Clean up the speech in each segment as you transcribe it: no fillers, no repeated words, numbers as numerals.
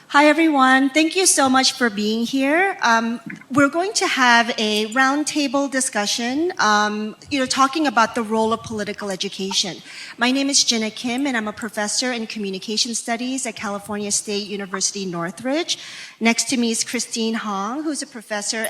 Hi, everyone. Thank you so much for being here. We're going to have a roundtable discussion, talking about the role of political education. My name is Jinah Kim, and I'm a professor in communication studies at California State University, Northridge. Next to me is Christine Hong, who's a professor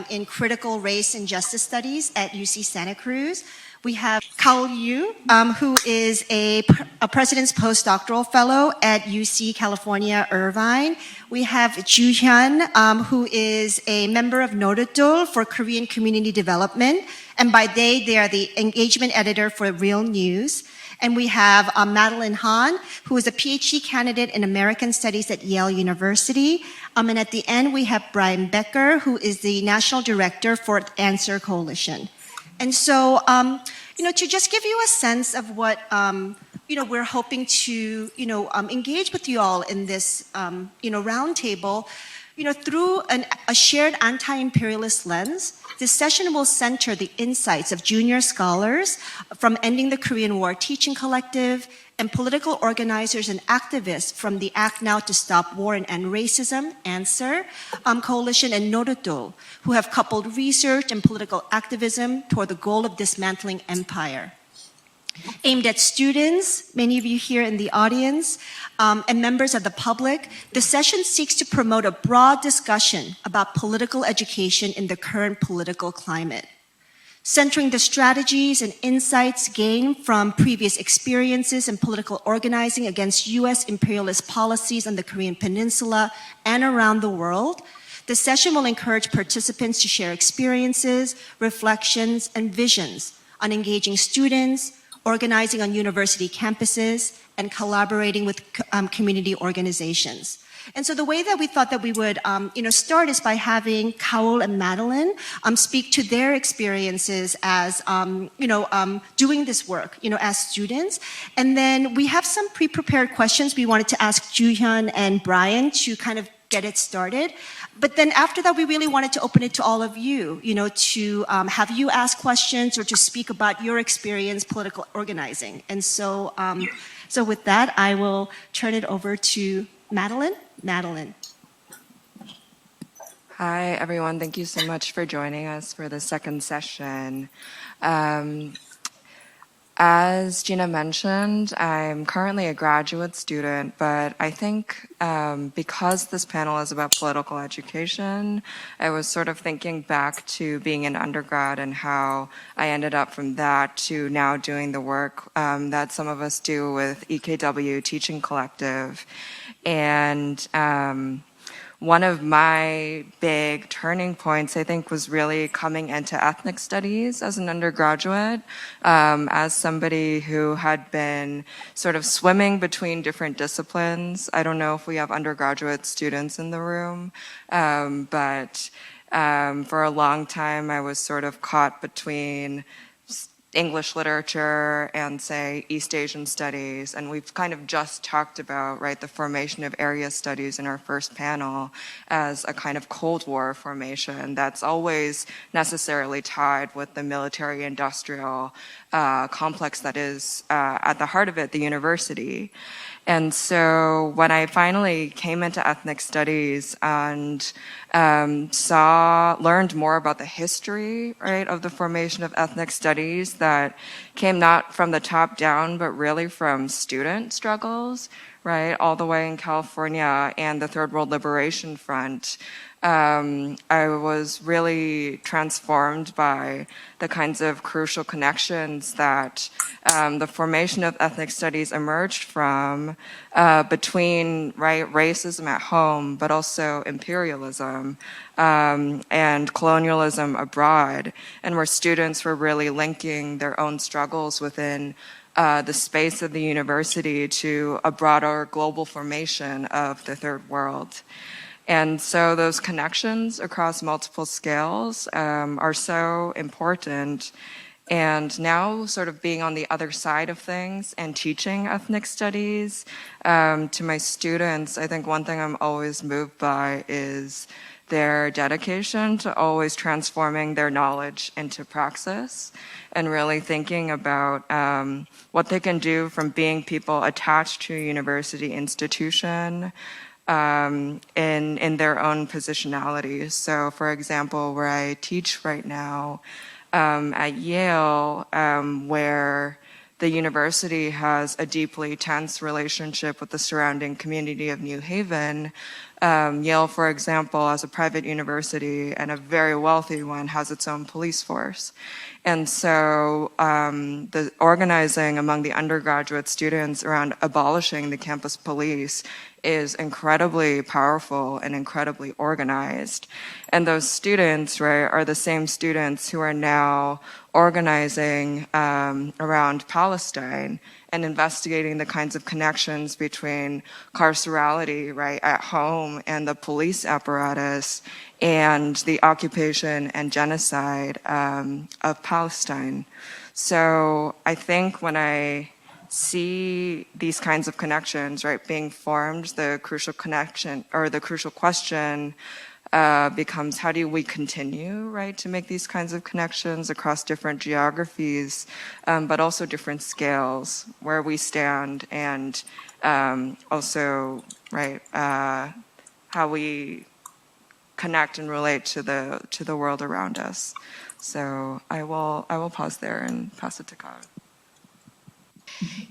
in critical race and justice studies at UC Santa Cruz. We have Ka-eul, who is a President's Postdoctoral Fellow at UC California, Irvine. We have Ju-Hyun, who is a member of Nodutdol for Korean Community Development. And by they are the engagement editor for Real News. And we have Madeleine Han, who is a PhD candidate in American Studies at Yale University. And at the end, we have Brian Becker, who is the National Director for ANSWER Coalition. And so, to just give you a sense of what, we're hoping to, engage with you all in this, roundtable, through a shared anti-imperialist lens, this session will center the insights of junior scholars from Ending the Korean War Teaching Collective and political organizers and activists from the Act Now to Stop War and End Racism, ANSWER Coalition and Nodutdol, who have coupled research and political activism toward the goal of dismantling empire. Aimed at students, many of you here in the audience, and members of the public, the session seeks to promote a broad discussion about political education in the current political climate, centering the strategies and insights gained from previous experiences in political organizing against U.S. imperialist policies on the Korean peninsula and around the world. The session will encourage participants to share experiences, reflections, and visions on engaging students, organizing on university campuses, and collaborating with community organizations. And so the way that we thought that we would start is by having Ka-eul and Madeleine speak to their experiences as doing this work as students. And then we have some pre-prepared questions we wanted to ask Ju-Hyun and Brian to kind of get it started. But then after that, we really wanted to open it to all of you, to have you ask questions or to speak about your experience political organizing. And so, so with that, I will turn it over to Madeleine. Madeleine. Hi, everyone. Thank you so much for joining us for the second session. As Jinah mentioned, I'm currently a graduate student, but I think because this panel is about political education, I was sort of thinking back to being an undergrad and how I ended up from that to now doing the work that some of us do with EKW Teaching Collective. And one of my big turning points, I think, was really coming into ethnic studies as an undergraduate, as somebody who had been sort of swimming between different disciplines. I don't know if we have undergraduate students in the room, but for a long time, I was sort of caught between English literature and, say, East Asian studies. And we've kind of just talked about, right, the formation of area studies in our first panel as a kind of Cold War formation that's always necessarily tied with the military-industrial complex that is at the heart of it, the university. And so when I finally came into ethnic studies and learned more about the history, right, of the formation of ethnic studies that came not from the top down, but really from student struggles, right, all the way in California and the Third World Liberation Front, I was really transformed by the kinds of crucial connections that the formation of ethnic studies emerged from between, right, racism at home, but also imperialism and colonialism abroad, and where students were really linking their own struggles within the space of the university to a broader global formation of the third world. And so those connections across multiple scales are so important And now sort of being on the other side of things and teaching ethnic studies to my students, I think one thing I'm always moved by is their dedication to always transforming their knowledge into praxis and really thinking about what they can do from being people attached to a university institution in their own positionalities. So for example, where I teach right now at Yale, where the university has a deeply tense relationship with the surrounding community of New Haven. Yale, for example, as a private university and a very wealthy one, has its own police force. And so the organizing among the undergraduate students around abolishing the campus police is incredibly powerful and incredibly organized. And those students, right, are the same students who are now organizing around Palestine and investigating the kinds of connections between carcerality, right, at home and the police apparatus and the occupation and genocide of Palestine. So I think when I see these kinds of connections, right, being formed, the crucial connection or the crucial question becomes how do we continue, right, to make these kinds of connections across different geographies, but also different scales where we stand, and also, right, how we connect and relate to the world around us. So I will pause there and pass it to Ka-eul.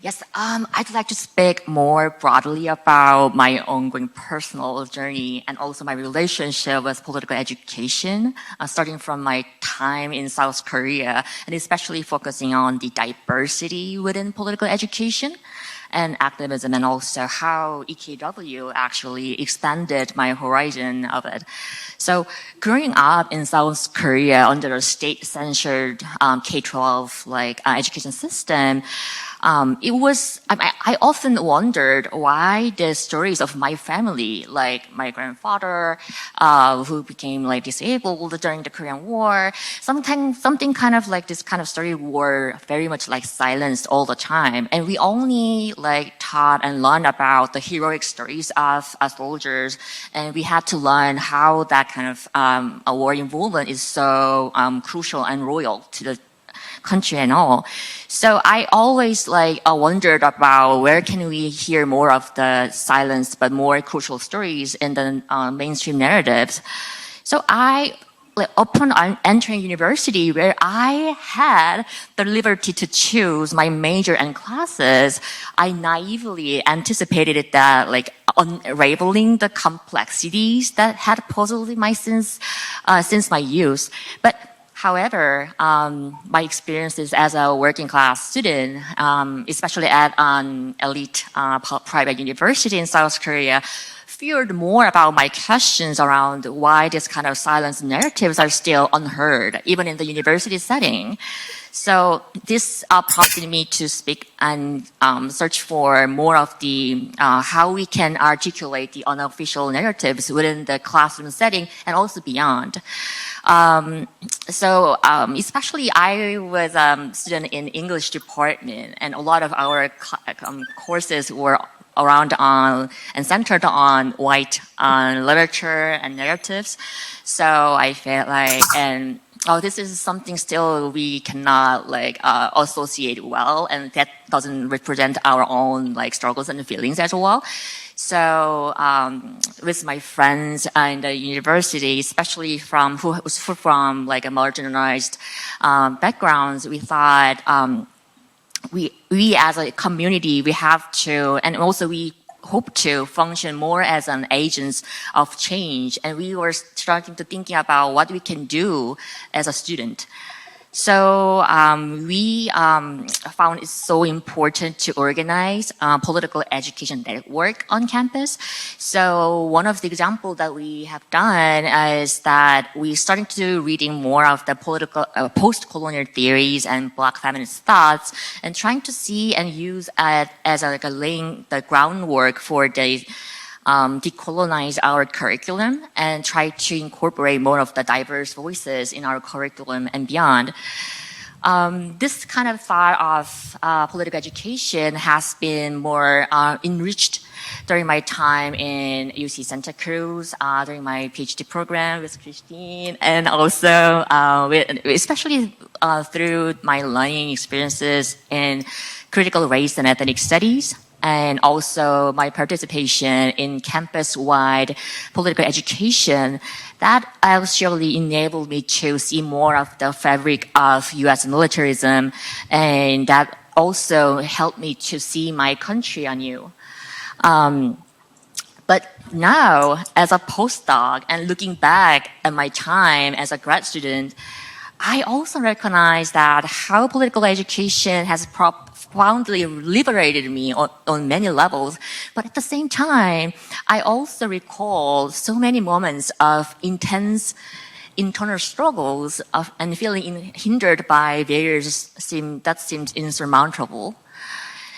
Yes, I'd like to speak more broadly about my ongoing personal journey and also my relationship with political education, starting from my time in South Korea, and especially focusing on the diversity within political education and activism, and also how EKW actually expanded my horizon of it. So growing up in South Korea under a state-censored K-12 education system, I often wondered why the stories of my family, like my grandfather, who became disabled during the Korean War, something kind of like this kind of story were very much silenced all the time. And we only taught and learned about the heroic stories of soldiers. And we had to learn how that kind of a war involvement is so crucial and royal to the country and all. So I always wondered about where can we hear more of the silenced but more crucial stories in the mainstream narratives. So upon entering university, where I had the liberty to choose my major and classes, I naively anticipated that unraveling the complexities that had puzzled me since my youth. But however, my experiences as a working class student, especially at an elite private university in South Korea, fueled more about my questions around why this kind of silence narratives are still unheard, even in the university setting. So this prompted me to speak and search for more of the how we can articulate the unofficial narratives within the classroom setting and also beyond. Especially I was a student in English department, and a lot of our courses were around and centered on white literature and narratives. So I felt this is something still we cannot associate well, and that doesn't represent our own struggles and feelings as well. So with my friends in the university, especially who was from a marginalized backgrounds, we thought we as a community, we have to, and also we hope to function more as an agents of change. And we were starting to thinking about what we can do as a student. So we found it so important to organize political education network on campus. So one of the examples that we have done is that we started to reading more of the political post-colonial theories and Black feminist thoughts, and trying to see and use it as laying the groundwork for the decolonize our curriculum and try to incorporate more of the diverse voices in our curriculum and beyond. This kind of thought of political education has been more enriched during my time in UC Santa Cruz, during my PhD program with Christine, and also especially through my learning experiences in critical race and ethnic studies, and also my participation in campus-wide political education. That actually enabled me to see more of the fabric of U.S. militarism, and that also helped me to see my country anew. But now, as a postdoc and looking back at my time as a grad student, I also recognize that how political education has profoundly liberated me on many levels. But at the same time, I also recall so many moments of intense internal struggles and feeling hindered by barriers that seemed insurmountable.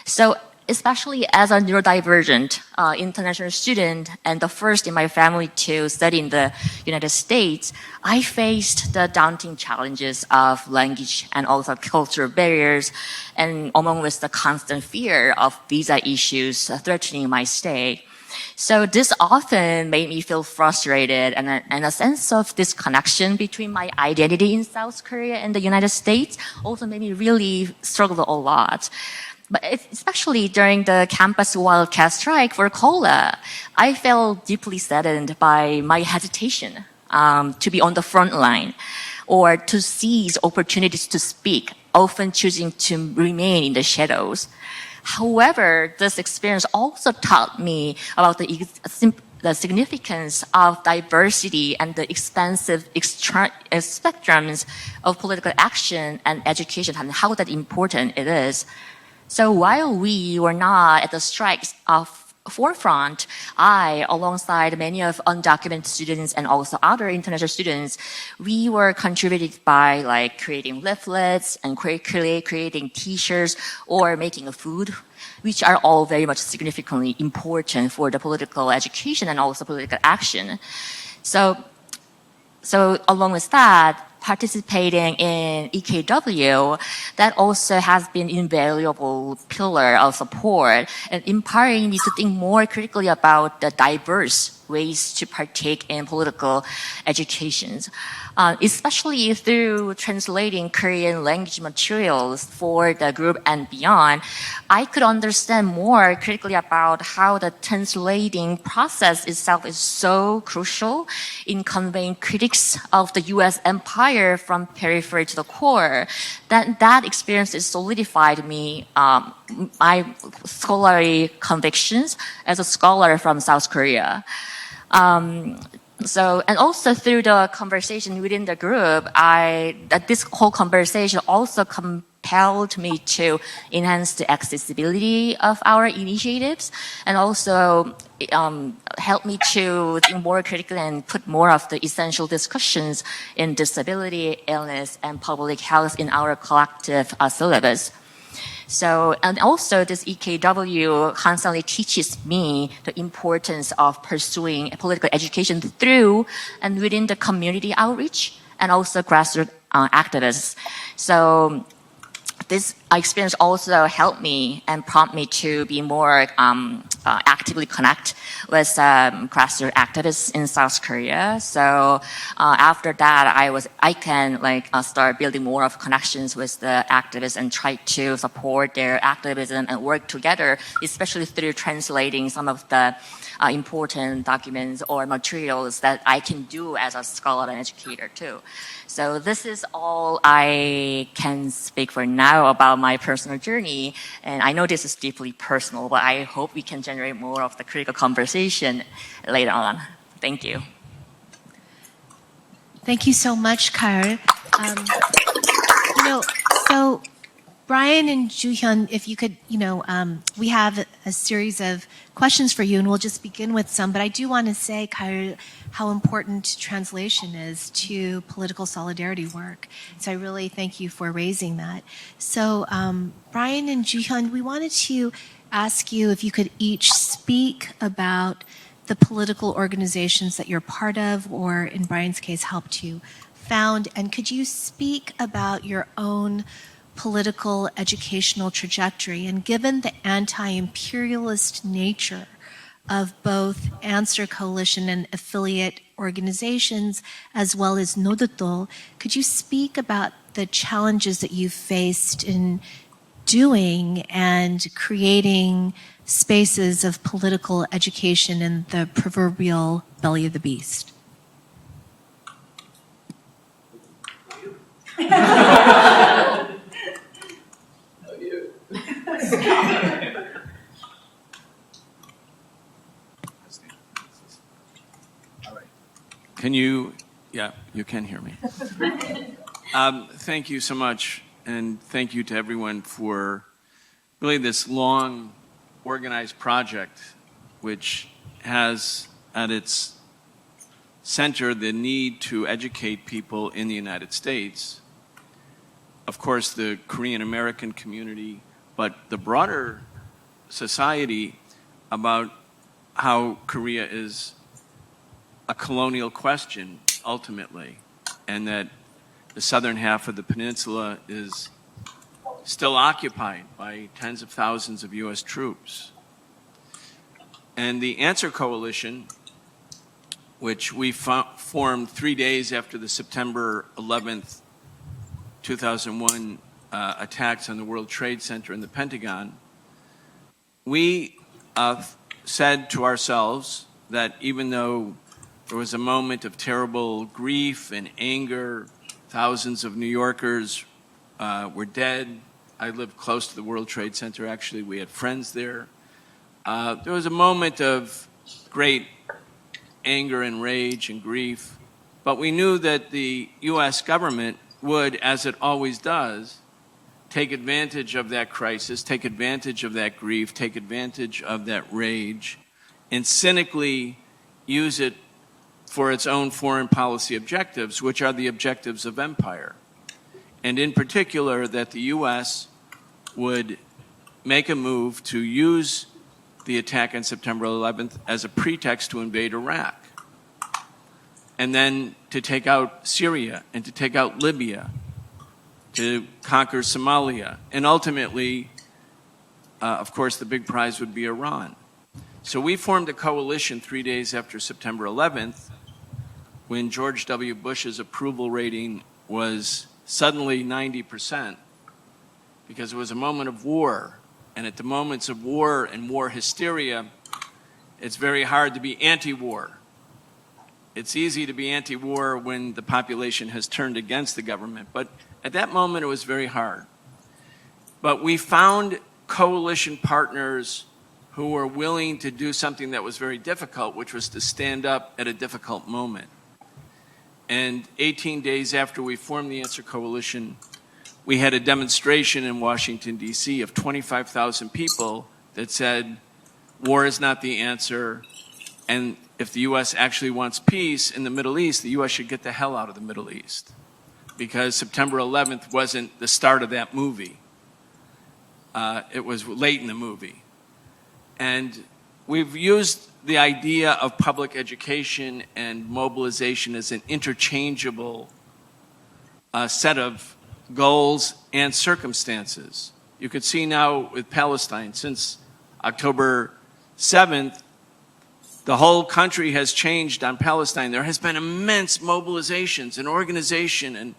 So especially as a neurodivergent international student and the first in my family to study in the United States, I faced the daunting challenges of language and also cultural barriers, and along with the constant fear of visa issues threatening my stay. So this often made me feel frustrated, and a sense of disconnection between my identity in South Korea and the United States also made me really struggle a lot. But especially during the campus wildcat strike for COLA, I felt deeply saddened by my hesitation to be on the front line or to seize opportunities to speak, often choosing to remain in the shadows. However, this experience also taught me about the significance of diversity and the expansive spectrums of political action and education and how that important it is. So while we were not at the strike's forefront, I, alongside many of undocumented students and also other international students, we were contributed by like creating leaflets and creating T-shirts or making food, which are all very much significantly important for the political education and also political action. So along with that, participating in EKW, that also has been invaluable pillar of support and empowering me to think more critically about the diverse ways to partake in political educations, especially through translating Korean language materials for the group and beyond. I could understand more critically about how the translating process itself is so crucial in conveying critiques of the U.S. empire from periphery to the core. That experience has solidified me, my scholarly convictions as a scholar from South Korea. And also through the conversation within the group, this whole conversation also compelled me to enhance the accessibility of our initiatives and also helped me to think more critically and put more of the essential discussions in disability, illness, and public health in our collective syllabus. So, and also this EKW constantly teaches me the importance of pursuing political education through and within the community outreach and also grassroots activists. So this experience also helped me and prompted me to be more actively connect with grassroots activists in South Korea. So after that, I can start building more of connections with the activists and try to support their activism and work together, especially through translating some of the important documents or materials that I can do as a scholar and educator too. So this is all I can speak for now about my personal journey. And I know this is deeply personal, but I hope we can generate more of the critical conversation later on. Thank you. Thank you so much, Ka-eul. So Brian and Ju-Hyun, if you could, we have a series of questions for you, and we'll just begin with some. But I do want to say, Ka-eul, how important translation is to political solidarity work. So I really thank you for raising that. So Brian and Ju-Hyun, we wanted to ask you if you could each speak about the political organizations that you're part of, or in Brian's case, help to profound. And could you speak about your own political educational trajectory? And given the anti-imperialist nature of both ANSWER Coalition and affiliate organizations, as well as Nodutdol, could you speak about the challenges that you've faced in doing and creating spaces of political education in the proverbial belly of the beast? Can you, yeah, you can hear me. Thank you so much, and thank you to everyone for really this long, organized project, which has at its center the need to educate people in the United States, of course the Korean American community, but the broader society about how Korea is a colonial question, ultimately, and that the southern half of the peninsula is still occupied by tens of thousands of U.S. troops. And the ANSWER Coalition, which we formed 3 days after the September 11th, 2001 attacks on the World Trade Center and the Pentagon, we said to ourselves that even though there was a moment of terrible grief and anger, thousands of New Yorkers were dead. I lived close to the World Trade Center, actually. We had friends there. There was a moment of great anger and rage and grief, but we knew that the U.S. government would, as it always does, take advantage of that crisis, take advantage of that grief, take advantage of that rage, and cynically use it for its own foreign policy objectives, which are the objectives of empire. And in particular, that the U.S. would make a move to use the attack on September 11th as a pretext to invade Iraq, and then to take out Syria, and to take out Libya, to conquer Somalia, and ultimately, of course, the big prize would be Iran. So we formed a coalition 3 days after September 11th, when George W. Bush's approval rating was suddenly 90%, because it was a moment of war. And at the moments of war and war hysteria, it's very hard to be anti-war. It's easy to be anti-war when the population has turned against the government. But at that moment, it was very hard. But we found coalition partners who were willing to do something that was very difficult, which was to stand up at a difficult moment. And 18 days after we formed the ANSWER Coalition, we had a demonstration in Washington, D.C. of 25,000 people that said, war is not the answer, and if the U.S. actually wants peace in the Middle East, the U.S. should get the hell out of the Middle East, because September 11th wasn't the start of that movie. It was late in the movie. And we've used the idea of public education and mobilization as an interchangeable set of goals and circumstances. You could see now with Palestine, since October 7th, the whole country has changed on Palestine. There has been immense mobilizations and organization and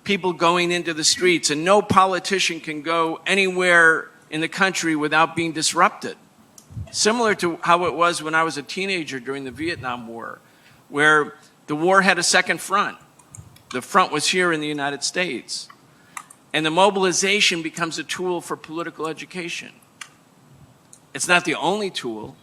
people going into the streets, and no politician can go anywhere in the country without being disrupted. Similar to how it was when I was a teenager during the Vietnam War, where the war had a second front. The front was here in the United States. And the mobilization becomes a tool for political education. It's not the only tool,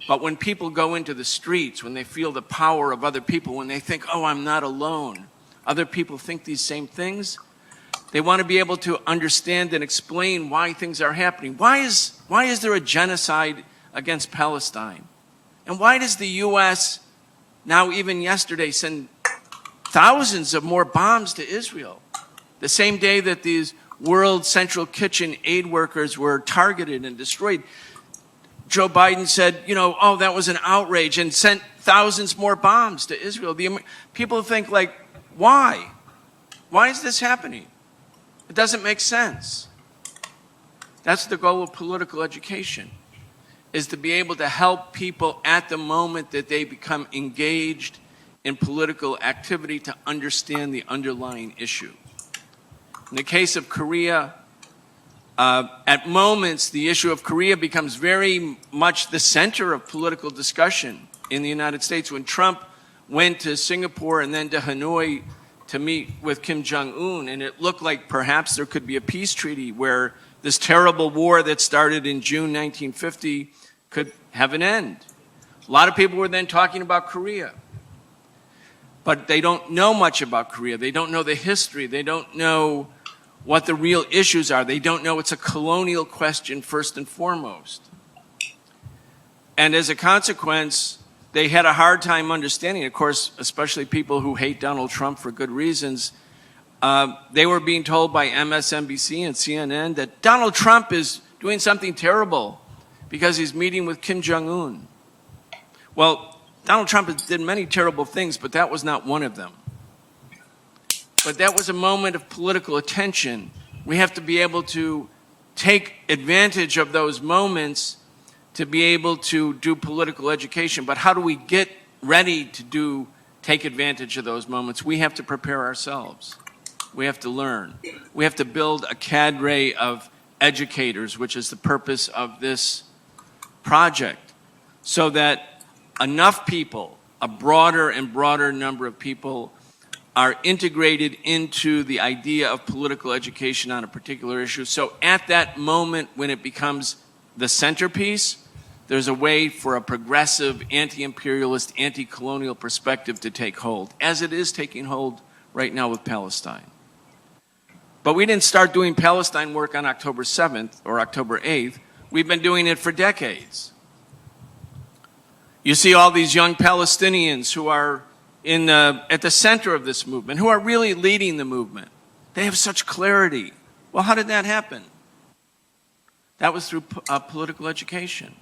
but when people go into the streets, when they feel the power of other people, when they think, oh, I'm not alone, other people think these same things, they want to be able to understand and explain why things are happening. Why is there a genocide against Palestine? And why does the U.S. now, even yesterday, send thousands of more bombs to Israel? The same day that these World Central Kitchen aid workers were targeted and destroyed, Joe Biden said, oh, that was an outrage, and sent thousands more bombs to Israel. People think like Why? Why is this happening? It doesn't make sense. That's the goal of political education, is to be able to help people at the moment that they become engaged in political activity to understand the underlying issue. In the case of Korea, at moments, the issue of Korea becomes very much the center of political discussion in the United States. When Trump went to Singapore and then to Hanoi to meet with Kim Jong-un, and it looked like perhaps there could be a peace treaty where this terrible war that started in June 1950 could have an end. A lot of people were then talking about Korea. But they don't know much about Korea. They don't know the history. They don't know what the real issues are. They don't know it's a colonial question first and foremost. And as a consequence, they had a hard time understanding. Of course, especially people who hate Donald Trump for good reasons, they were being told by MSNBC and CNN that Donald Trump is doing something terrible because he's meeting with Kim Jong-un. Well, Donald Trump did many terrible things, but that was not one of them. But that was a moment of political attention. We have to be able to take advantage of those moments to be able to do political education. But how do we get ready to take advantage of those moments? We have to prepare ourselves. We have to learn. We have to build a cadre of educators, which is the purpose of this project, so that enough people, a broader and broader number of people, are integrated into the idea of political education on a particular issue. So at that moment when it becomes the centerpiece, there's a way for a progressive, anti-imperialist, anti-colonial perspective to take hold, as it is taking hold right now with Palestine. But we didn't start doing Palestine work on October 7th or October 8th. We've been doing it for decades. You see all these young Palestinians who are at the center of this movement, who are really leading the movement. They have such clarity. Well, how did that happen? That was through political education.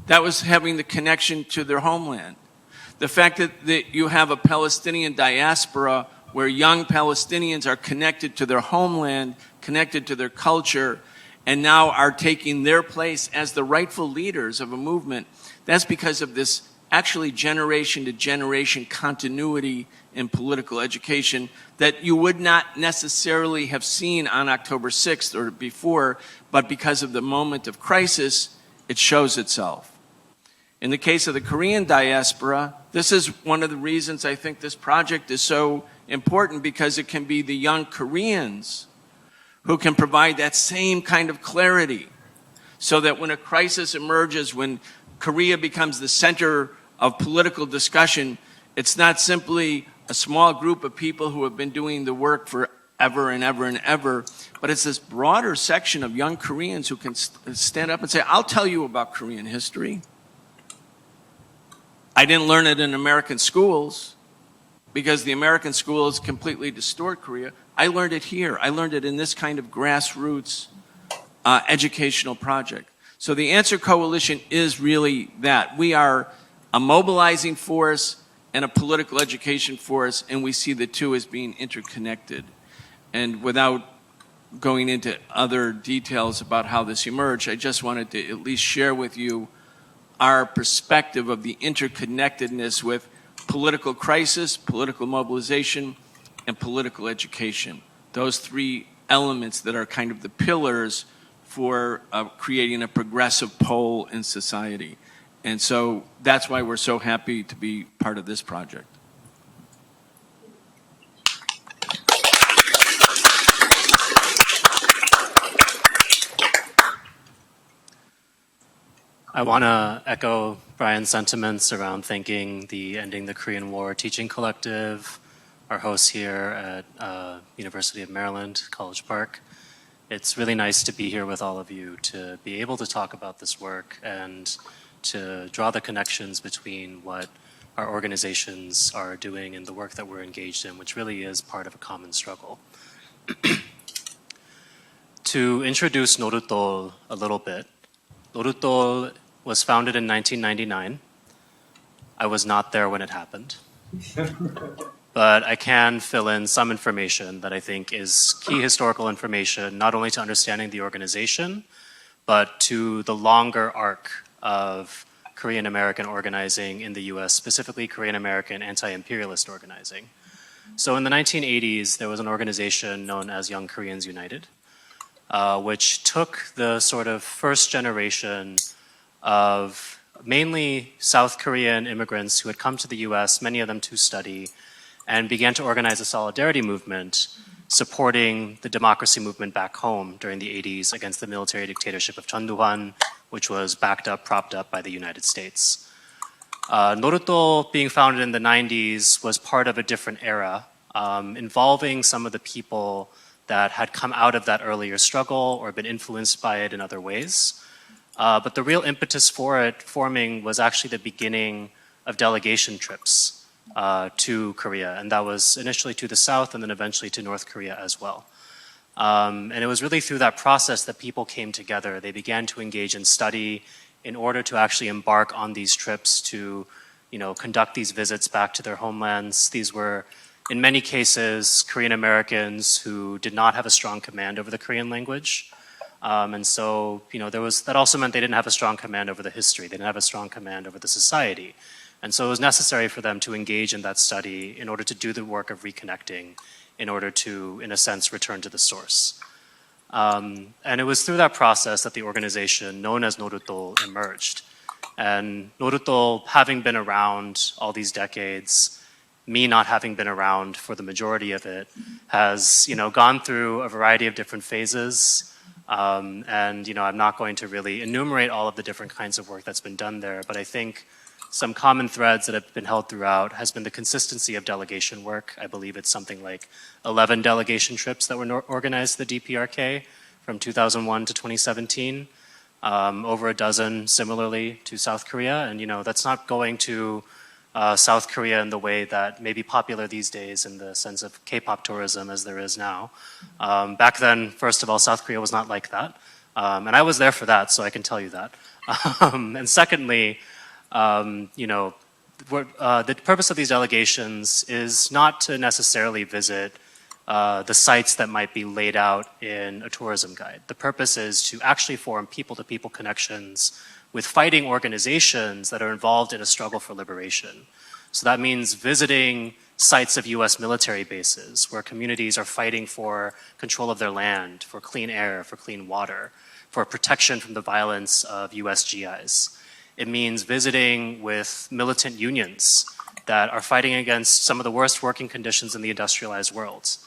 That was having the connection to their homeland. The fact that you have a Palestinian diaspora where young Palestinians are connected to their homeland, connected to their culture, and now are taking their place as the rightful leaders of a movement. That's because of this actually generation to generation continuity in political education that you would not necessarily have seen on October 6th or before, but because of the moment of crisis, it shows itself. In the case of the Korean diaspora, this is one of the reasons I think this project is so important, because it can be the young Koreans who can provide that same kind of clarity, so that when a crisis emerges, when Korea becomes the center of political discussion, it's not simply a small group of people who have been doing the work for ever and ever and ever, but it's this broader section of young Koreans who can stand up and say, I'll tell you about Korean history. I didn't learn it in American schools because the American schools completely distort Korea. I learned it here. I learned it in this kind of grassroots educational project. So the ANSWER Coalition is really that. We are a mobilizing force and a political education force, and we see the two as being interconnected. And without going into other details about how this emerged, I just wanted to at least share with you our perspective of the interconnectedness with political crisis, political mobilization, and political education. Those three elements that are kind of the pillars for creating a progressive pole in society. And so that's why we're so happy to be part of this project. I want to echo Brian's sentiments around thanking the Ending the Korean War Teaching Collective, our hosts here at University of Maryland, College Park. It's really nice to be here with all of you to be able to talk about this work and to draw the connections between what our organizations are doing and the work that we're engaged in, which really is part of a common struggle. To introduce Nodutdol a little bit, Nodutdol was founded in 1999. I was not there when it happened. but I can fill in some information that I think is key historical information, not only to understanding the organization, but to the longer arc of Korean American organizing in the US, specifically Korean American anti-imperialist organizing. So in the 1980s, there was an organization known as Young Koreans United, which took the sort of first generation of mainly South Korean immigrants who had come to the US, many of them to study, and began to organize a solidarity movement supporting the democracy movement back home during the 80s against the military dictatorship of Ju-Hyun, which was backed up, propped up by the United States. Nodutdol, being founded in the 90s, was part of a different era, involving some of the people that had come out of that earlier struggle or been influenced by it in other ways. But the real impetus for it forming was actually the beginning of delegation trips to Korea, and that was initially to the South and then eventually to North Korea as well. And it was really through that process that people came together. They began to engage in study in order to actually embark on these trips to, conduct these visits back to their homelands. These were, in many cases, Korean Americans who did not have a strong command over the Korean language. And so, that also meant they didn't have a strong command over the history. They didn't have a strong command over the society. And so it was necessary for them to engage in that study in order to do the work of reconnecting, in order to, in a sense, return to the source. And it was through that process that the organization known as Nodutdol emerged. And Nodutdol, having been around all these decades, me not having been around for the majority of it, has gone through a variety of different phases. And I'm not going to really enumerate all of the different kinds of work that's been done there, but I think some common threads that have been held throughout has been the consistency of delegation work. I believe it's something like 11 delegation trips that were organized to the DPRK from 2001 to 2017, over a dozen similarly to South Korea. And that's not going to South Korea in the way that may be popular these days in the sense of K-pop tourism as there is now. Back then, first of all, South Korea was not like that. And I was there for that, so I can tell you that. And secondly, the purpose of these delegations is not to necessarily visit the sites that might be laid out in a tourism guide. The purpose is to actually form people-to-people connections with fighting organizations that are involved in a struggle for liberation. So that means visiting sites of US military bases where communities are fighting for control of their land, for clean air, for clean water, for protection from the violence of US GIs. It means visiting with militant unions that are fighting against some of the worst working conditions in the industrialized world.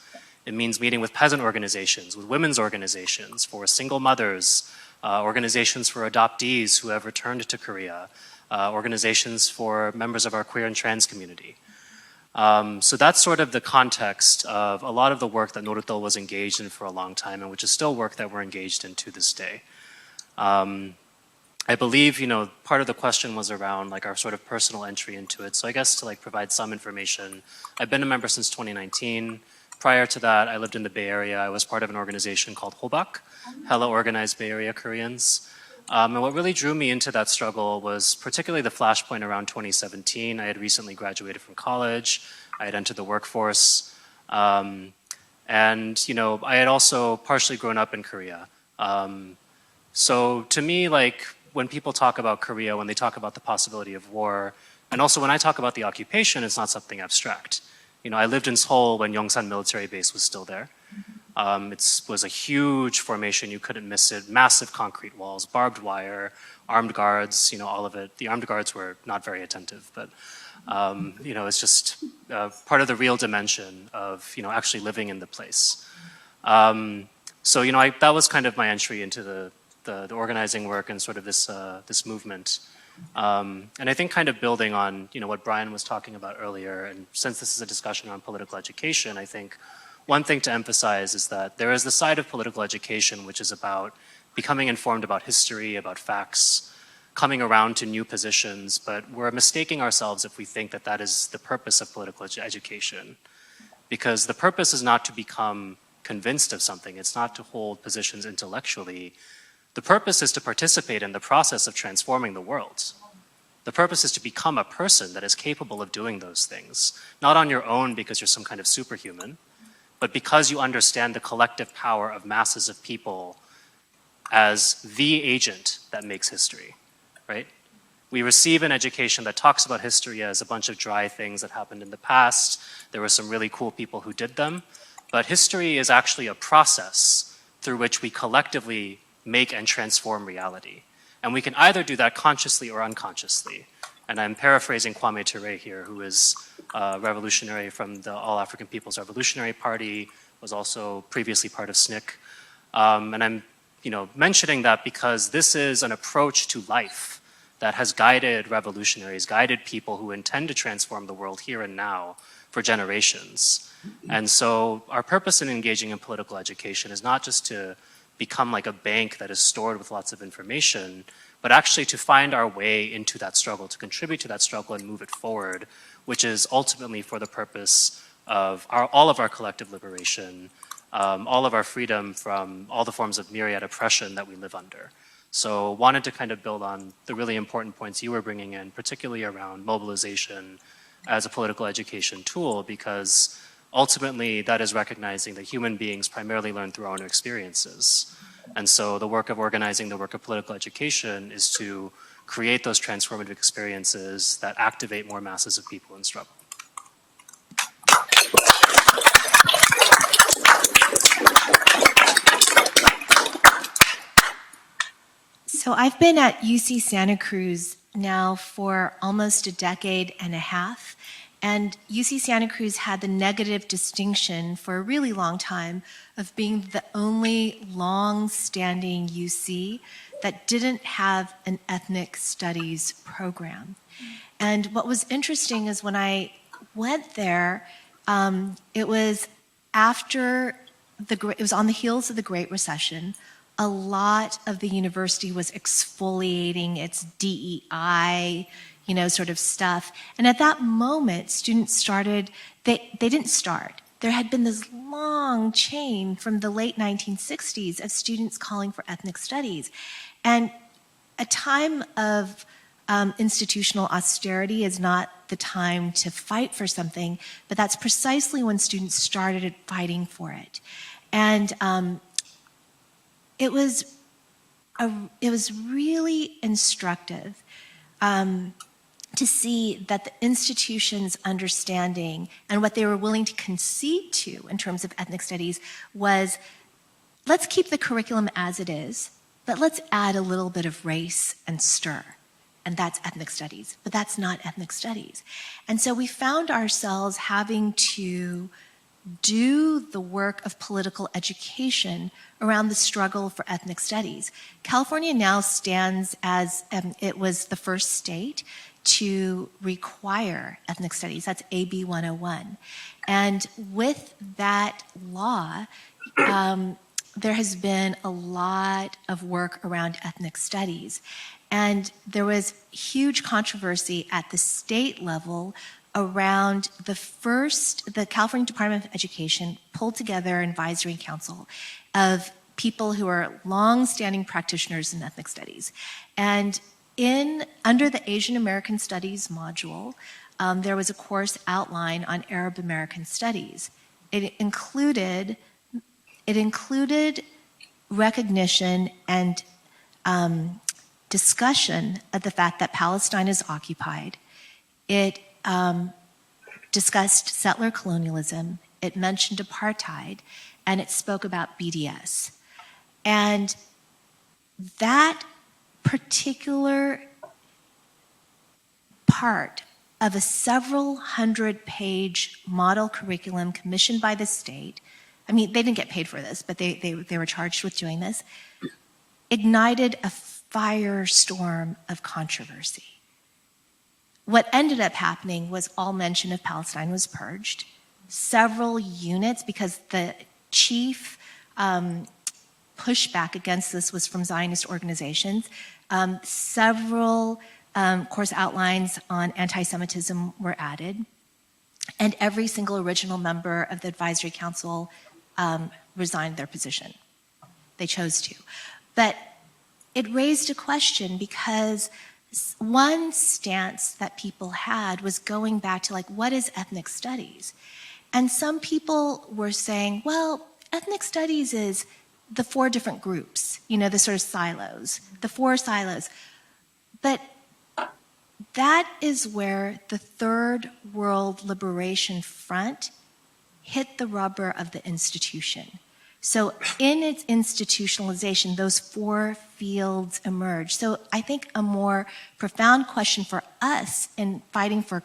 It means meeting with peasant organizations, with women's organizations, for single mothers, organizations for adoptees who have returned to Korea, organizations for members of our queer and trans community. So that's sort of the context of a lot of the work that Nodutdol was engaged in for a long time, and which is still work that we're engaged in to this day. I believe, part of the question was around our sort of personal entry into it. So I guess to provide some information, I've been a member since 2019. Prior to that, I lived in the Bay Area. I was part of an organization called Hobak, Hella Organized Bay Area Koreans. And what really drew me into that struggle was particularly the flashpoint around 2017. I had recently graduated from college. I had entered the workforce. And, I had also partially grown up in Korea. So to me, when people talk about Korea, when they talk about the possibility of war, and also when I talk about the occupation, it's not something abstract. I lived in Seoul when Yongsan military base was still there. It was a huge formation, you couldn't miss it. Massive concrete walls, barbed wire, armed guards, all of it. The armed guards were not very attentive, but it's just part of the real dimension of actually living in the place. So that was kind of my entry into the organizing work and sort of this movement. And I think kind of building on what Brian was talking about earlier, and since this is a discussion on political education, I think one thing to emphasize is that there is the side of political education which is about becoming informed about history, about facts, coming around to new positions, but we're mistaking ourselves if we think that that is the purpose of political education. Because the purpose is not to become convinced of something, it's not to hold positions intellectually. The purpose is to participate in the process of transforming the world. The purpose is to become a person that is capable of doing those things, not on your own because you're some kind of superhuman, but because you understand the collective power of masses of people as the agent that makes history, right? We receive an education that talks about history as a bunch of dry things that happened in the past. There were some really cool people who did them, but history is actually a process through which we collectively make and transform reality. And we can either do that consciously or unconsciously. And I'm paraphrasing Kwame Ture here, who is a revolutionary from the All African People's Revolutionary Party, was also previously part of SNCC. And I'm mentioning that because this is an approach to life that has guided revolutionaries, guided people who intend to transform the world here and now for generations. And so our purpose in engaging in political education is not just to become like a bank that is stored with lots of information, but actually to find our way into that struggle, to contribute to that struggle and move it forward, which is ultimately for the purpose of all of our collective liberation, all of our freedom from all the forms of myriad oppression that we live under. So wanted to kind of build on the really important points you were bringing in, particularly around mobilization as a political education tool, because ultimately that is recognizing that human beings primarily learn through our own experiences. And so the work of organizing, the work of political education is to create those transformative experiences that activate more masses of people in struggle. So I've been at UC Santa Cruz now for almost a decade and a half, and UC Santa Cruz had the negative distinction for a really long time of being the only long-standing UC that didn't have an ethnic studies program. And what was interesting is when I went there, it was on the heels of the Great Recession. A lot of the university was exfoliating its DEI, sort of stuff. And at that moment, students started, they didn't start. There had been this long chain from the late 1960s of students calling for ethnic studies. And a time of institutional austerity is not the time to fight for something, but that's precisely when students started fighting for it. And it was really instructive to see that the institution's understanding and what they were willing to concede to in terms of ethnic studies was, let's keep the curriculum as it is, but let's add a little bit of race and stir. And that's ethnic studies, but that's not ethnic studies. And so we found ourselves having to do the work of political education around the struggle for ethnic studies. California now stands as, it was the first state to require ethnic studies. That's AB 101. And with that law, there has been a lot of work around ethnic studies. And there was huge controversy at the state level around the California Department of Education pulled together an advisory council of people who are long-standing practitioners in ethnic studies. And under the Asian American Studies module, there was a course outline on Arab American Studies. It included recognition and discussion of the fact that Palestine is occupied. It discussed settler colonialism, it mentioned apartheid, and it spoke about BDS. And that particular part of a several hundred-page model curriculum commissioned by the state, I mean, they didn't get paid for this, but they were charged with doing this, ignited a firestorm of controversy. What ended up happening was all mention of Palestine was purged. Several units, because the chief pushback against this was from Zionist organizations, several course outlines on anti-Semitism were added, and every single original member of the advisory council resigned their position. They chose to. But it raised a question because one stance that people had was going back to like, what is ethnic studies? And some people were saying, well, ethnic studies is the 4 different groups, the sort of silos, the 4 silos. But that is where the Third World Liberation Front hit the rubber of the institution. So in its institutionalization, those 4 fields emerged. So I think a more profound question for us in fighting for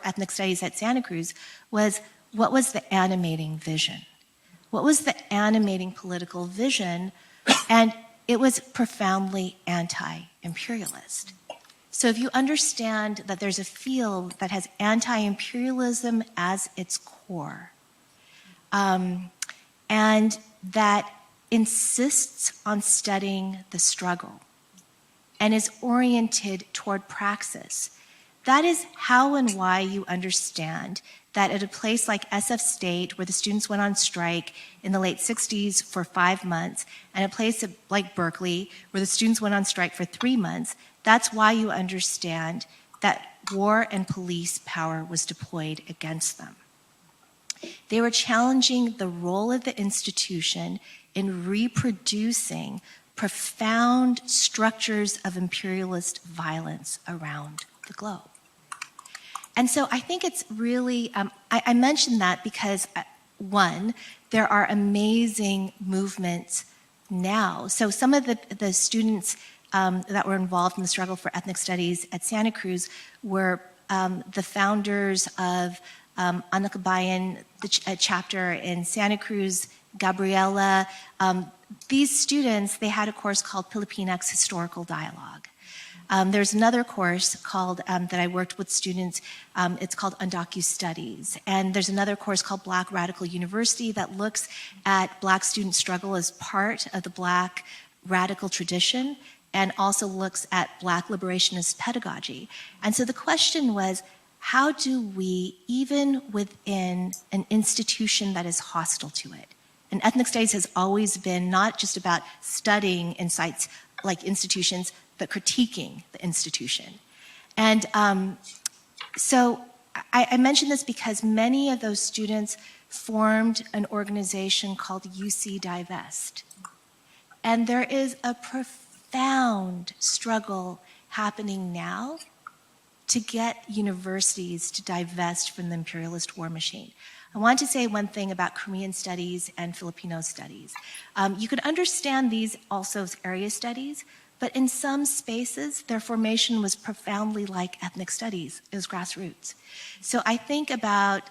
ethnic studies at Santa Cruz was, what was the animating vision? What was the animating political vision? And it was profoundly anti-imperialist. So if you understand that there's a field that has anti-imperialism as its core, and that insists on studying the struggle and is oriented toward praxis, that is how and why you understand that at a place like SF State, where the students went on strike in the late 60s for 5 months, and a place like Berkeley, where the students went on strike for 3 months, that's why you understand that war and police power was deployed against them. They were challenging the role of the institution in reproducing profound structures of imperialist violence around the globe. And so I think it's really, I mentioned that because, one, there are amazing movements now. So some of the students that were involved in the struggle for ethnic studies at Santa Cruz were the founders of Anakabayan, the chapter in Santa Cruz, Gabriela. These students, they had a course called Filipinx Historical Dialogue. There's another course called, that I worked with students, it's called Undocu Studies. And there's another course called Black Radical University that looks at Black student struggle as part of the Black radical tradition and also looks at Black liberationist pedagogy. And so the question was, how do we, even within an institution that is hostile to it? And ethnic studies has always been not just about studying insights like institutions, but critiquing the institution. And so I mention this because many of those students formed an organization called UC Divest. And there is a profound struggle happening now to get universities to divest from the imperialist war machine. I want to say one thing about Korean studies and Filipino studies. You could understand these also as area studies, but in some spaces, their formation was profoundly like ethnic studies. It was grassroots. So I think about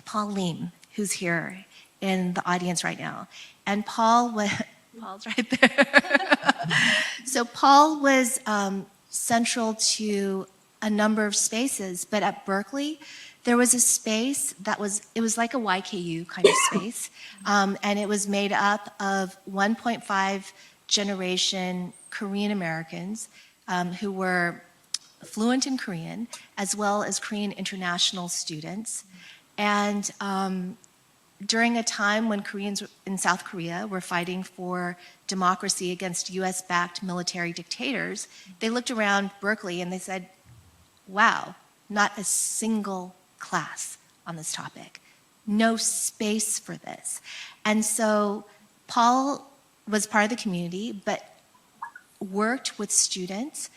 Paul Lim, who's here in the audience right now. And Paul's right there. So Paul was central to a number of spaces, but at Berkeley, there was a space that it was like a YKU kind of space, and it was made up of 1.5 generation Korean Americans who were fluent in Korean, as well as Korean international students. And during a time when Koreans in South Korea were fighting for democracy against US-backed military dictators, they looked around Berkeley and they said, wow, not a single class on this topic. No space for this. And so Paul was part of the community, but worked with students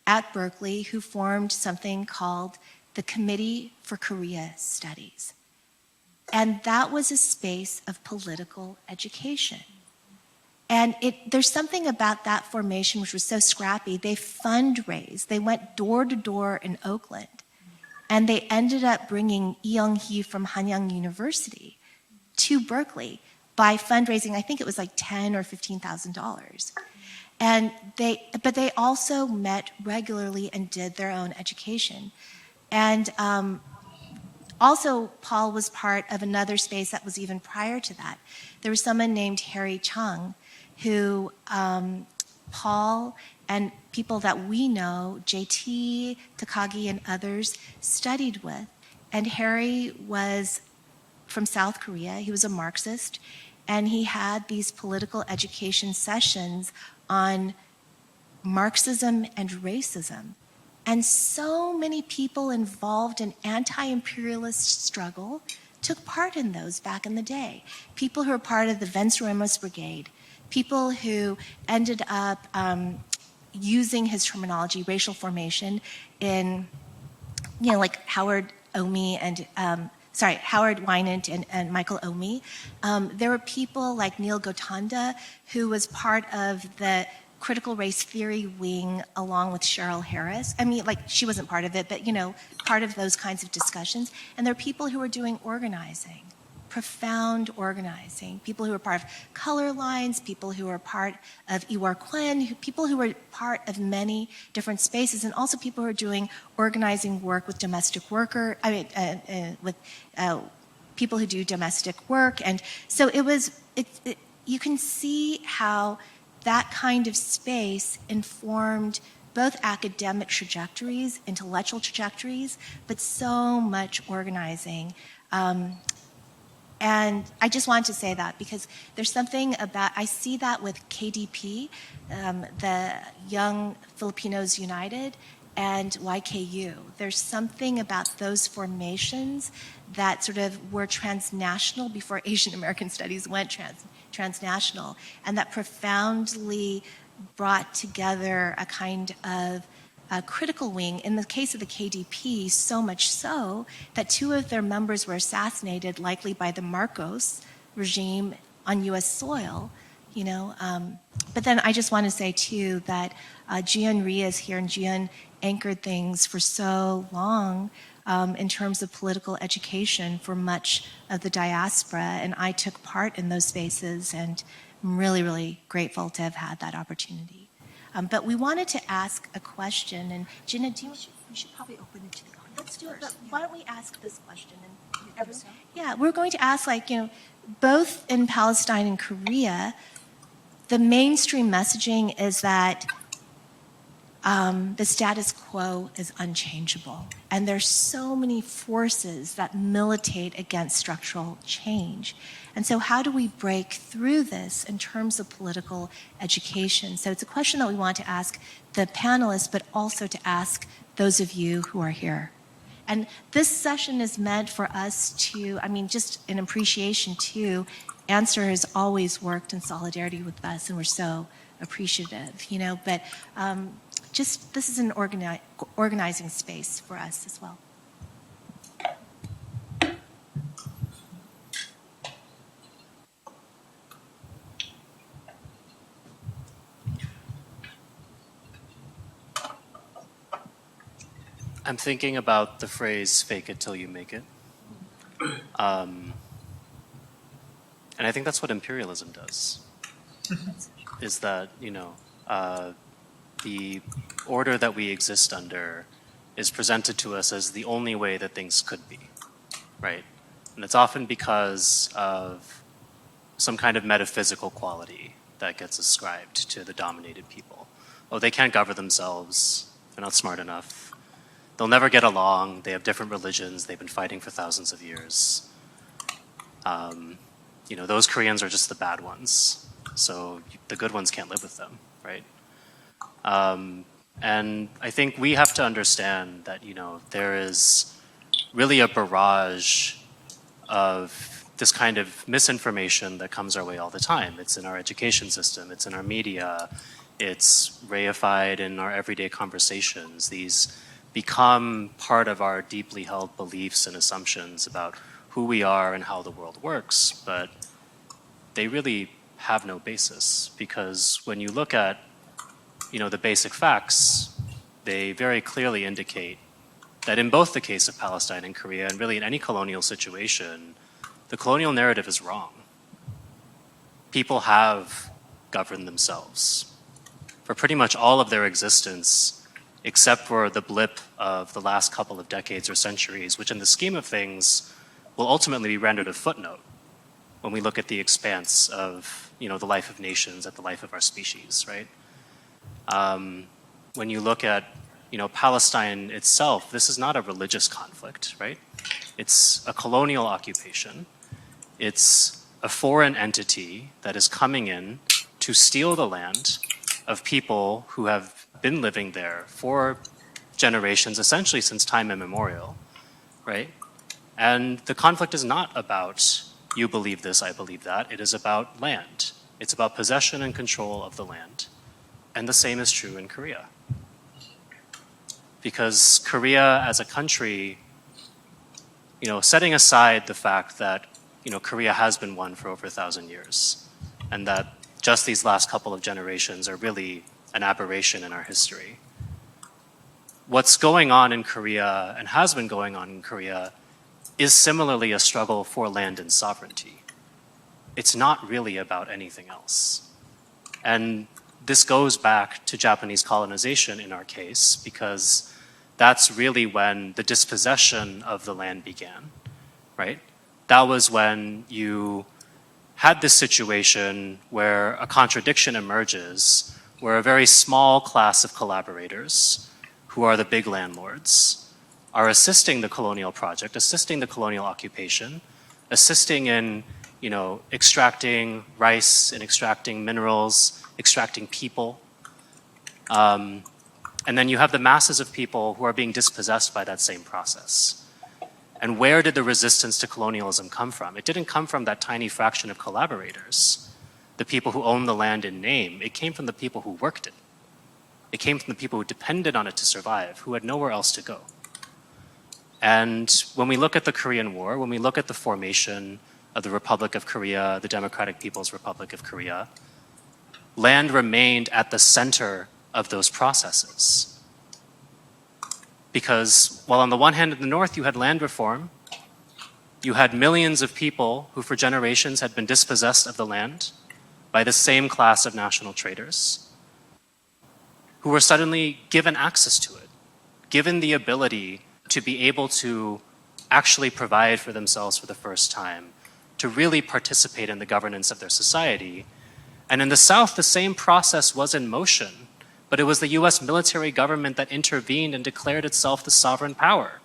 at Berkeley who formed something called the Committee for Korea Studies. And that was a space of political education. And there's something about that formation which was so scrappy. They fundraised. They went door to door in Oakland. And they ended up bringing Lee Young-hee from Hanyang University to Berkeley by fundraising, I think it was like $10,000 or $15,000. But they also met regularly and did their own education. And also, Paul was part of another space that was even prior to that. There was someone named Harry Chung, who Paul and people that we know, JT, Takagi, and others, studied with. And Harry was from South Korea. He was a Marxist. And he had these political education sessions on Marxism and racism. And so many people involved in anti-imperialist struggle took part in those back in the day. People who were part of the Venceremos Brigade, people who ended up using his terminology, racial formation, in, like Howard Winant and Michael Omi. There were people like Neil Gotanda, who was part of the critical race theory wing along with Cheryl Harris. I mean, she wasn't part of it, but, part of those kinds of discussions. And there are people who are doing organizing, profound organizing, people who are part of Color Lines, people who are part of Iwar Kwen, people who are part of many different spaces, and also people who are doing organizing work with with people who do domestic work. And so you can see how that kind of space informed both academic trajectories, intellectual trajectories, but so much organizing. And I just wanted to say that because there's something about, I see that with KDP, the Young Filipinos United, and YKU. There's something about those formations that sort of were transnational before Asian American Studies went transnational, and that profoundly brought together a kind of a critical wing. In the case of the KDP, so much so that 2 of their members were assassinated, likely by the Marcos regime on U.S. soil. But then I just want to say too that Ju-Hyun Rhea is here, and Ju-Hyun anchored things for so long in terms of political education for much of the diaspora, and I took part in those spaces, and I'm really, really grateful to have had that opportunity. But we wanted to ask a question, and Jinah, we should probably open it to the audience. Let's do it. But why don't we ask this question? Yeah, we're going to ask, both in Palestine and Korea, the mainstream messaging is that the status quo is unchangeable. And there's so many forces that militate against structural change. And so how do we break through this in terms of political education? So it's a question that we want to ask the panelists, but also to ask those of you who are here. And this session is meant for us to, just an appreciation too. ANSWER has always worked in solidarity with us, and we're so appreciative, but this is an organizing space for us as well. I'm thinking about the phrase "fake it till you make it," and I think that's what imperialism does. Is that the order that we exist under is presented to us as the only way that things could be, right? And it's often because of some kind of metaphysical quality that gets ascribed to the dominated people. Oh, they can't govern themselves. They're not smart enough. They'll never get along. They have different religions. They've been fighting for thousands of years. Those Koreans are just the bad ones. So the good ones can't live with them, right? And I think we have to understand that, there is really a barrage of this kind of misinformation that comes our way all the time. It's in our education system, it's in our media, it's reified in our everyday conversations. These become part of our deeply held beliefs and assumptions about who we are and how the world works, but they really have no basis, because when you look at the basic facts, they very clearly indicate that in both the case of Palestine and Korea, and really in any colonial situation, the colonial narrative is wrong. People have governed themselves for pretty much all of their existence, except for the blip of the last couple of decades or centuries, which in the scheme of things will ultimately be rendered a footnote when we look at the expanse of the life of nations, at the life of our species, right? When you look at Palestine itself, this is not a religious conflict, right? It's a colonial occupation. It's a foreign entity that is coming in to steal the land of people who have been living there for generations, essentially since time immemorial, right? And the conflict is not about you believe this, I believe that. It is about land. It's about possession and control of the land. And the same is true in Korea. Because Korea as a country, setting aside the fact that, Korea has been one for over 1,000 years, and that just these last couple of generations are really an aberration in our history. What's going on in Korea and has been going on in Korea is similarly a struggle for land and sovereignty. It's not really about anything else. And this goes back to Japanese colonization in our case, because that's really when the dispossession of the land began, right? That was when you had this situation where a contradiction emerges, where a very small class of collaborators, who are the big landlords, are assisting the colonial project, assisting the colonial occupation, assisting in, extracting rice and extracting minerals, extracting people. And then you have the masses of people who are being dispossessed by that same process. And where did the resistance to colonialism come from? It didn't come from that tiny fraction of collaborators, the people who own the land in name. It came from the people who worked it. It came from the people who depended on it to survive, who had nowhere else to go. And when we look at the Korean War, when we look at the formation of the Republic of Korea, the Democratic People's Republic of Korea, land remained at the center of those processes. Because while on the one hand in the North you had land reform, you had millions of people who for generations had been dispossessed of the land by the same class of national traders, who were suddenly given access to it, given the ability to be able to actually provide for themselves for the first time, to really participate in the governance of their society. And in the South, the same process was in motion, but it was the US military government that intervened and declared itself the sovereign power,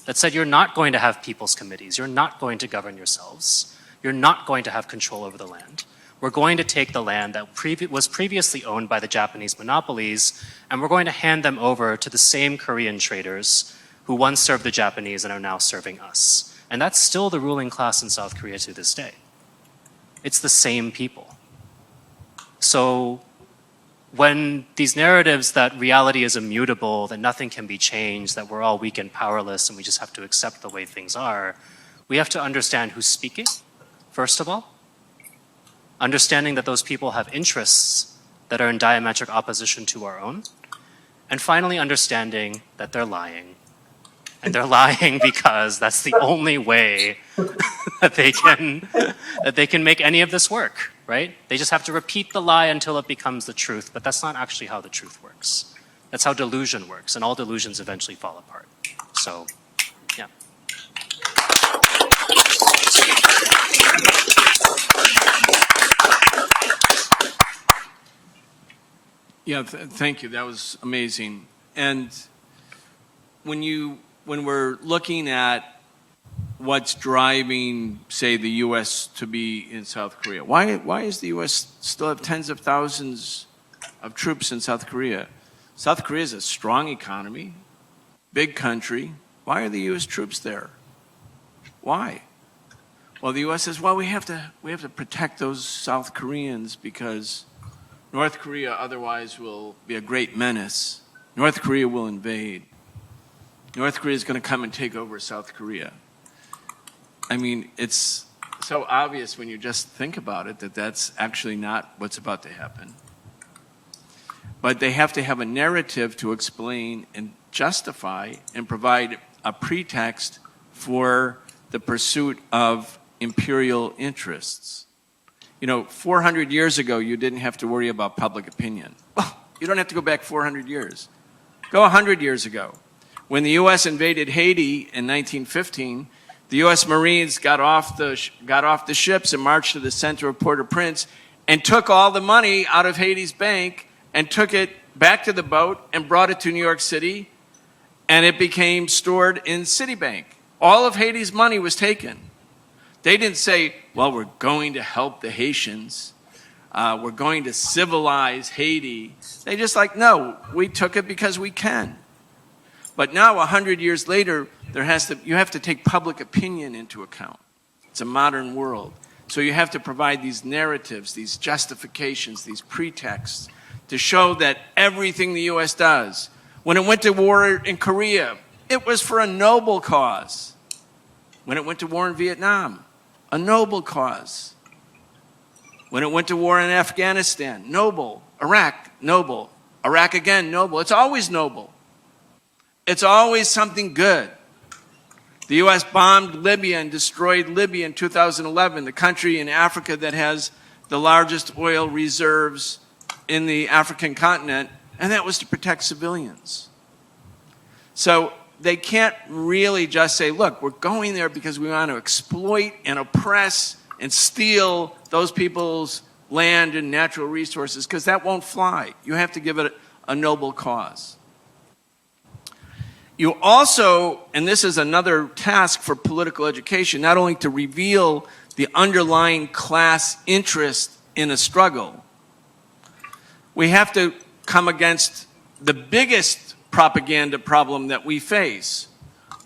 that said, you're not going to have people's committees, you're not going to govern yourselves, you're not going to have control over the land. We're going to take the land that was previously owned by the Japanese monopolies, and we're going to hand them over to the same Korean traders who once served the Japanese and are now serving us. And that's still the ruling class in South Korea to this day. It's the same people. So when these narratives that reality is immutable, that nothing can be changed, that we're all weak and powerless and we just have to accept the way things are, we have to understand who's speaking, first of all. Understanding that those people have interests that are in diametric opposition to our own. And finally, understanding that they're lying. And they're lying because that's the only way that they can make any of this work, right? They just have to repeat the lie until it becomes the truth, but that's not actually how the truth works. That's how delusion works, and all delusions eventually fall apart. So, yeah. Yeah, thank you. That was amazing. And when we're looking at what's driving, say, the U.S. to be in South Korea, why is the U.S. still have tens of thousands of troops in South Korea? South Korea is a strong economy, big country. Why are the U.S. troops there? Why? Well, the U.S. says, well, we have to protect those South Koreans because North Korea otherwise will be a great menace. North Korea will invade. North Korea is going to come and take over South Korea. I mean, it's so obvious when you just think about it that that's actually not what's about to happen. But they have to have a narrative to explain and justify and provide a pretext for the pursuit of imperial interests. 400 years ago, you didn't have to worry about public opinion. Well, you don't have to go back 400 years. Go 100 years ago. When the U.S. invaded Haiti in 1915, the U.S. Marines got off the ships and marched to the center of Port-au-Prince and took all the money out of Haiti's bank and took it back to the boat and brought it to New York City, and it became stored in Citibank. All of Haiti's money was taken. They didn't say, well, we're going to help the Haitians. we're going to civilize Haiti. They just like, no, we took it because we can. But now, 100 years later, you have to take public opinion into account. It's a modern world. So you have to provide these narratives, these justifications, these pretexts to show that everything the U.S. does, when it went to war in Korea, it was for a noble cause. When it went to war in Vietnam, a noble cause. When it went to war in Afghanistan, noble. Iraq, noble. Iraq again, noble. It's always noble. It's always something good. The U.S. bombed Libya and destroyed Libya in 2011, the country in Africa that has the largest oil reserves in the African continent, and that was to protect civilians. So they can't really just say, look, we're going there because we want to exploit and oppress and steal those people's land and natural resources, because that won't fly. You have to give it a noble cause. You also, and this is another task for political education, not only to reveal the underlying class interest in a struggle, we have to come against the biggest propaganda problem that we face,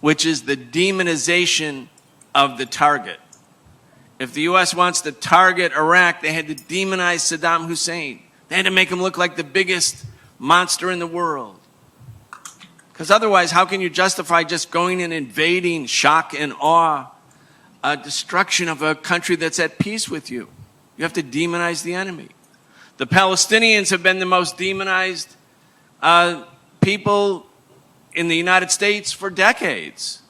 which is the demonization of the target. If the U.S. wants to target Iraq, they had to demonize Saddam Hussein. They had to make him look like the biggest monster in the world. Because otherwise, how can you justify just going and invading, shock and awe, destruction of a country that's at peace with you? You have to demonize the enemy. The Palestinians have been the most demonized people in the United States for decades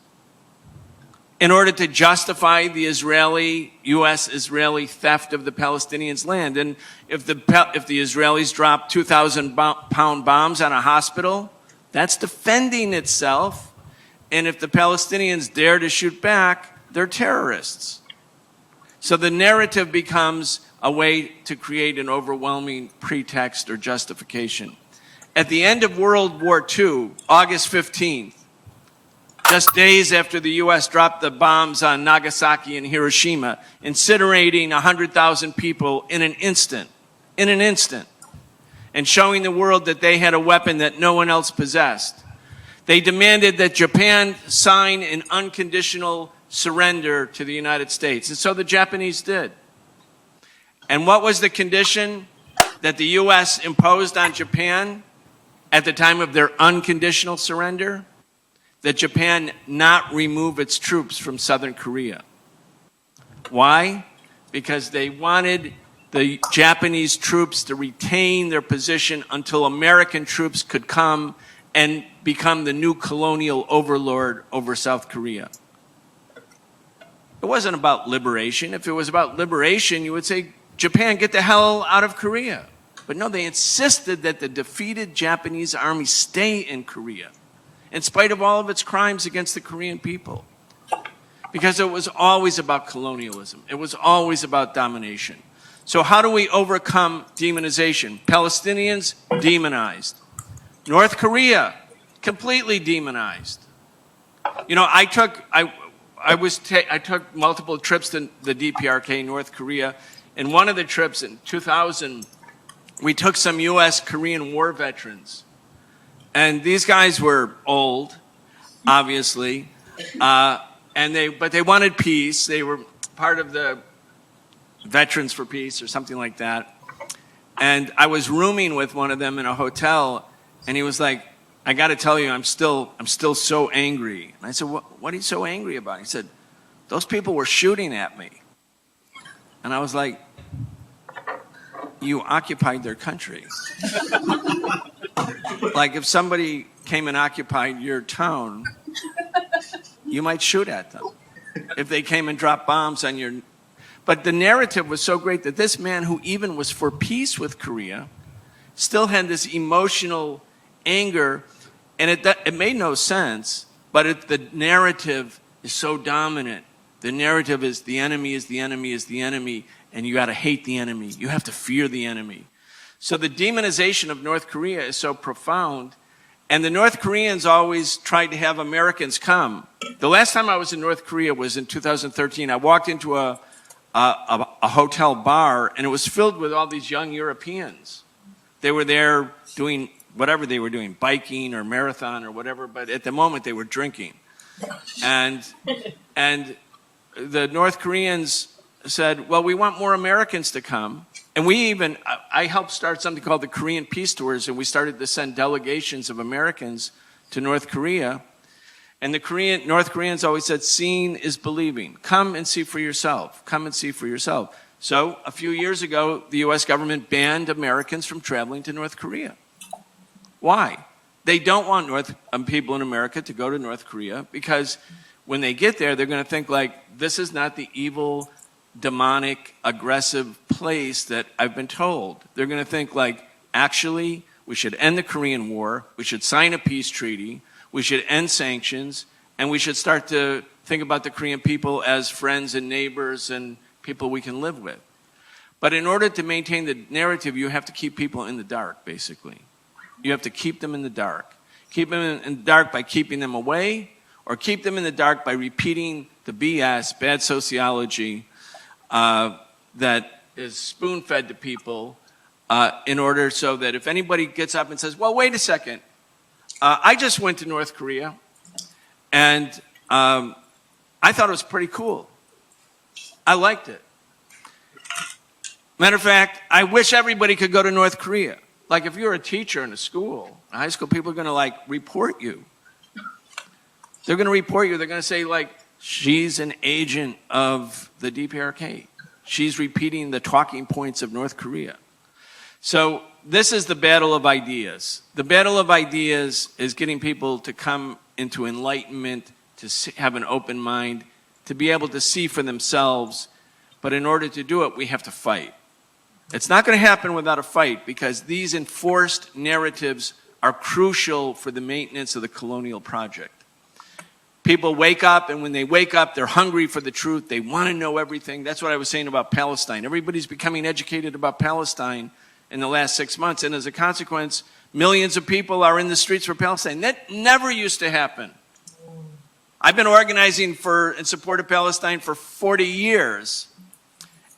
in order to justify the U.S.-Israeli theft of the Palestinians' land. And if the Israelis drop 2,000-pound bombs on a hospital, that's defending itself. And if the Palestinians dare to shoot back, they're terrorists. So the narrative becomes a way to create an overwhelming pretext or justification. At the end of World War II, August 15th, just days after the U.S. dropped the bombs on Nagasaki and Hiroshima, incinerating 100,000 people in an instant, and showing the world that they had a weapon that no one else possessed, they demanded that Japan sign an unconditional surrender to the United States. And so the Japanese did. And what was the condition that the U.S. imposed on Japan at the time of their unconditional surrender? That Japan not remove its troops from southern Korea. Why? Because they wanted the Japanese troops to retain their position until American troops could come and become the new colonial overlord over South Korea. It wasn't about liberation. If it was about liberation, you would say, Japan, get the hell out of Korea. But no, they insisted that the defeated Japanese army stay in Korea, in spite of all of its crimes against the Korean people. Because it was always about colonialism. It was always about domination. So how do we overcome demonization? Palestinians, demonized. North Korea, completely demonized. You know, I took multiple trips to the DPRK, North Korea. And one of the trips in 2000, we took some U.S.-Korean war veterans. And these guys were old, obviously, but they wanted peace. They were part of the Veterans for Peace or something like that. And I was rooming with one of them in a hotel, and he was like, I got to tell you, I'm still so angry. And I said, what are you so angry about? He said, those people were shooting at me. And I was like, you occupied their country. Like if somebody came and occupied your town, you might shoot at them. If they came and dropped bombs on your... But the narrative was so great that this man, who even was for peace with Korea, still had this emotional anger, and it made no sense, but the narrative is so dominant. The narrative is the enemy is the enemy is the enemy, and you got to hate the enemy. You have to fear the enemy. So the demonization of North Korea is so profound, and the North Koreans always tried to have Americans come. The last time I was in North Korea was in 2013. I walked into a a hotel bar, and it was filled with all these young Europeans. They were there doing whatever they were doing, biking or marathon or whatever, but at the moment they were drinking. And the North Koreans said, well, we want more Americans to come. And I helped start something called the Korean Peace Tours, and we started to send delegations of Americans to North Korea. And the North Koreans always said, seeing is believing. Come and see for yourself. Come and see for yourself. So a few years ago, the U.S. government banned Americans from traveling to North Korea. Why? They don't want people in America to go to North Korea because when they get there, they're going to think like, this is not the evil, demonic, aggressive place that I've been told. They're going to think like, actually, we should end the Korean War, we should sign a peace treaty, we should end sanctions, and we should start to think about the Korean people as friends and neighbors and people we can live with. But in order to maintain the narrative, you have to keep people in the dark, basically. You have to keep them in the dark. Keep them in the dark by keeping them away, or keep them in the dark by repeating the BS, bad sociology, that is spoon-fed to people in order so that if anybody gets up and says, well, wait a second, I just went to North Korea, and I thought it was pretty cool. I liked it. Matter of fact, I wish everybody could go to North Korea. Like if you're a teacher in a school, in high school, people are going to like report you. They're going to report you. They're going to say like, she's an agent of the DPRK. She's repeating the talking points of North Korea. So this is the battle of ideas. The battle of ideas is getting people to come into enlightenment, to have an open mind, to be able to see for themselves. But in order to do it, we have to fight. It's not going to happen without a fight because these enforced narratives are crucial for the maintenance of the colonial project. People wake up, and when they wake up, they're hungry for the truth. They want to know everything. That's what I was saying about Palestine. Everybody's becoming educated about Palestine in the last 6 months, and as a consequence, millions of people are in the streets for Palestine. That never used to happen. I've been organizing in support of Palestine for 40 years,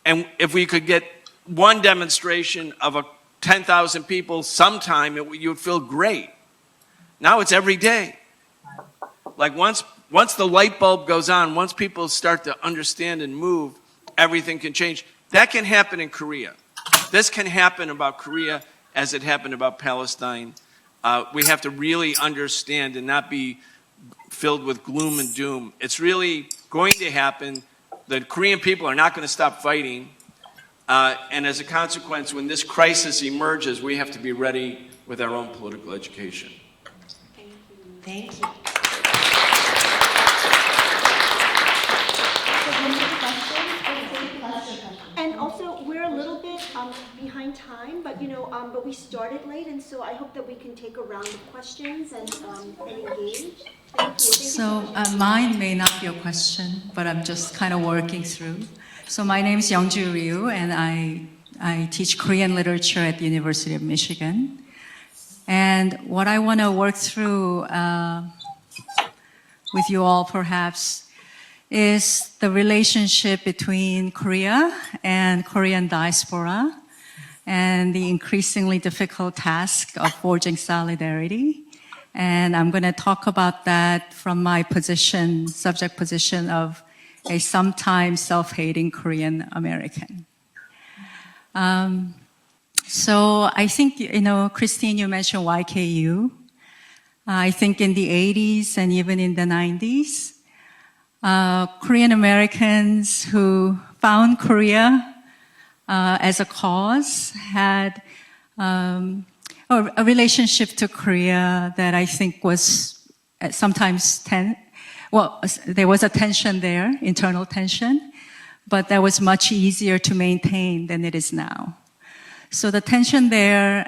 and if we could get one demonstration of 10,000 people sometime, you would feel great. Now it's every day. Like once the light bulb goes on, once people start to understand and move, everything can change. That can happen in Korea. This can happen about Korea as it happened about Palestine. We have to really understand and not be filled with gloom and doom. It's really going to happen. The Korean people are not going to stop fighting. And as a consequence, when this crisis emerges, we have to be ready with our own political education. Thank you. And also, we're a little bit behind time, but but we started late, and so I hope that we can take a round of questions and engage. Thank you. So mine may not be a question, but I'm just kind of working through. So my name is Youngju Ryu, and I teach Korean literature at the University of Michigan. And what I want to work through with you all, perhaps, is the relationship between Korea and Korean diaspora and the increasingly difficult task of forging solidarity. And I'm going to talk about that from my subject position of a sometimes self-hating Korean American. So I think, Christine, you mentioned YKU. I think in the 80s and even in the 90s, Korean Americans who found Korea as a cause had a relationship to Korea that I think was sometimes there was a tension there, internal tension, but that was much easier to maintain than it is now. So the tension there,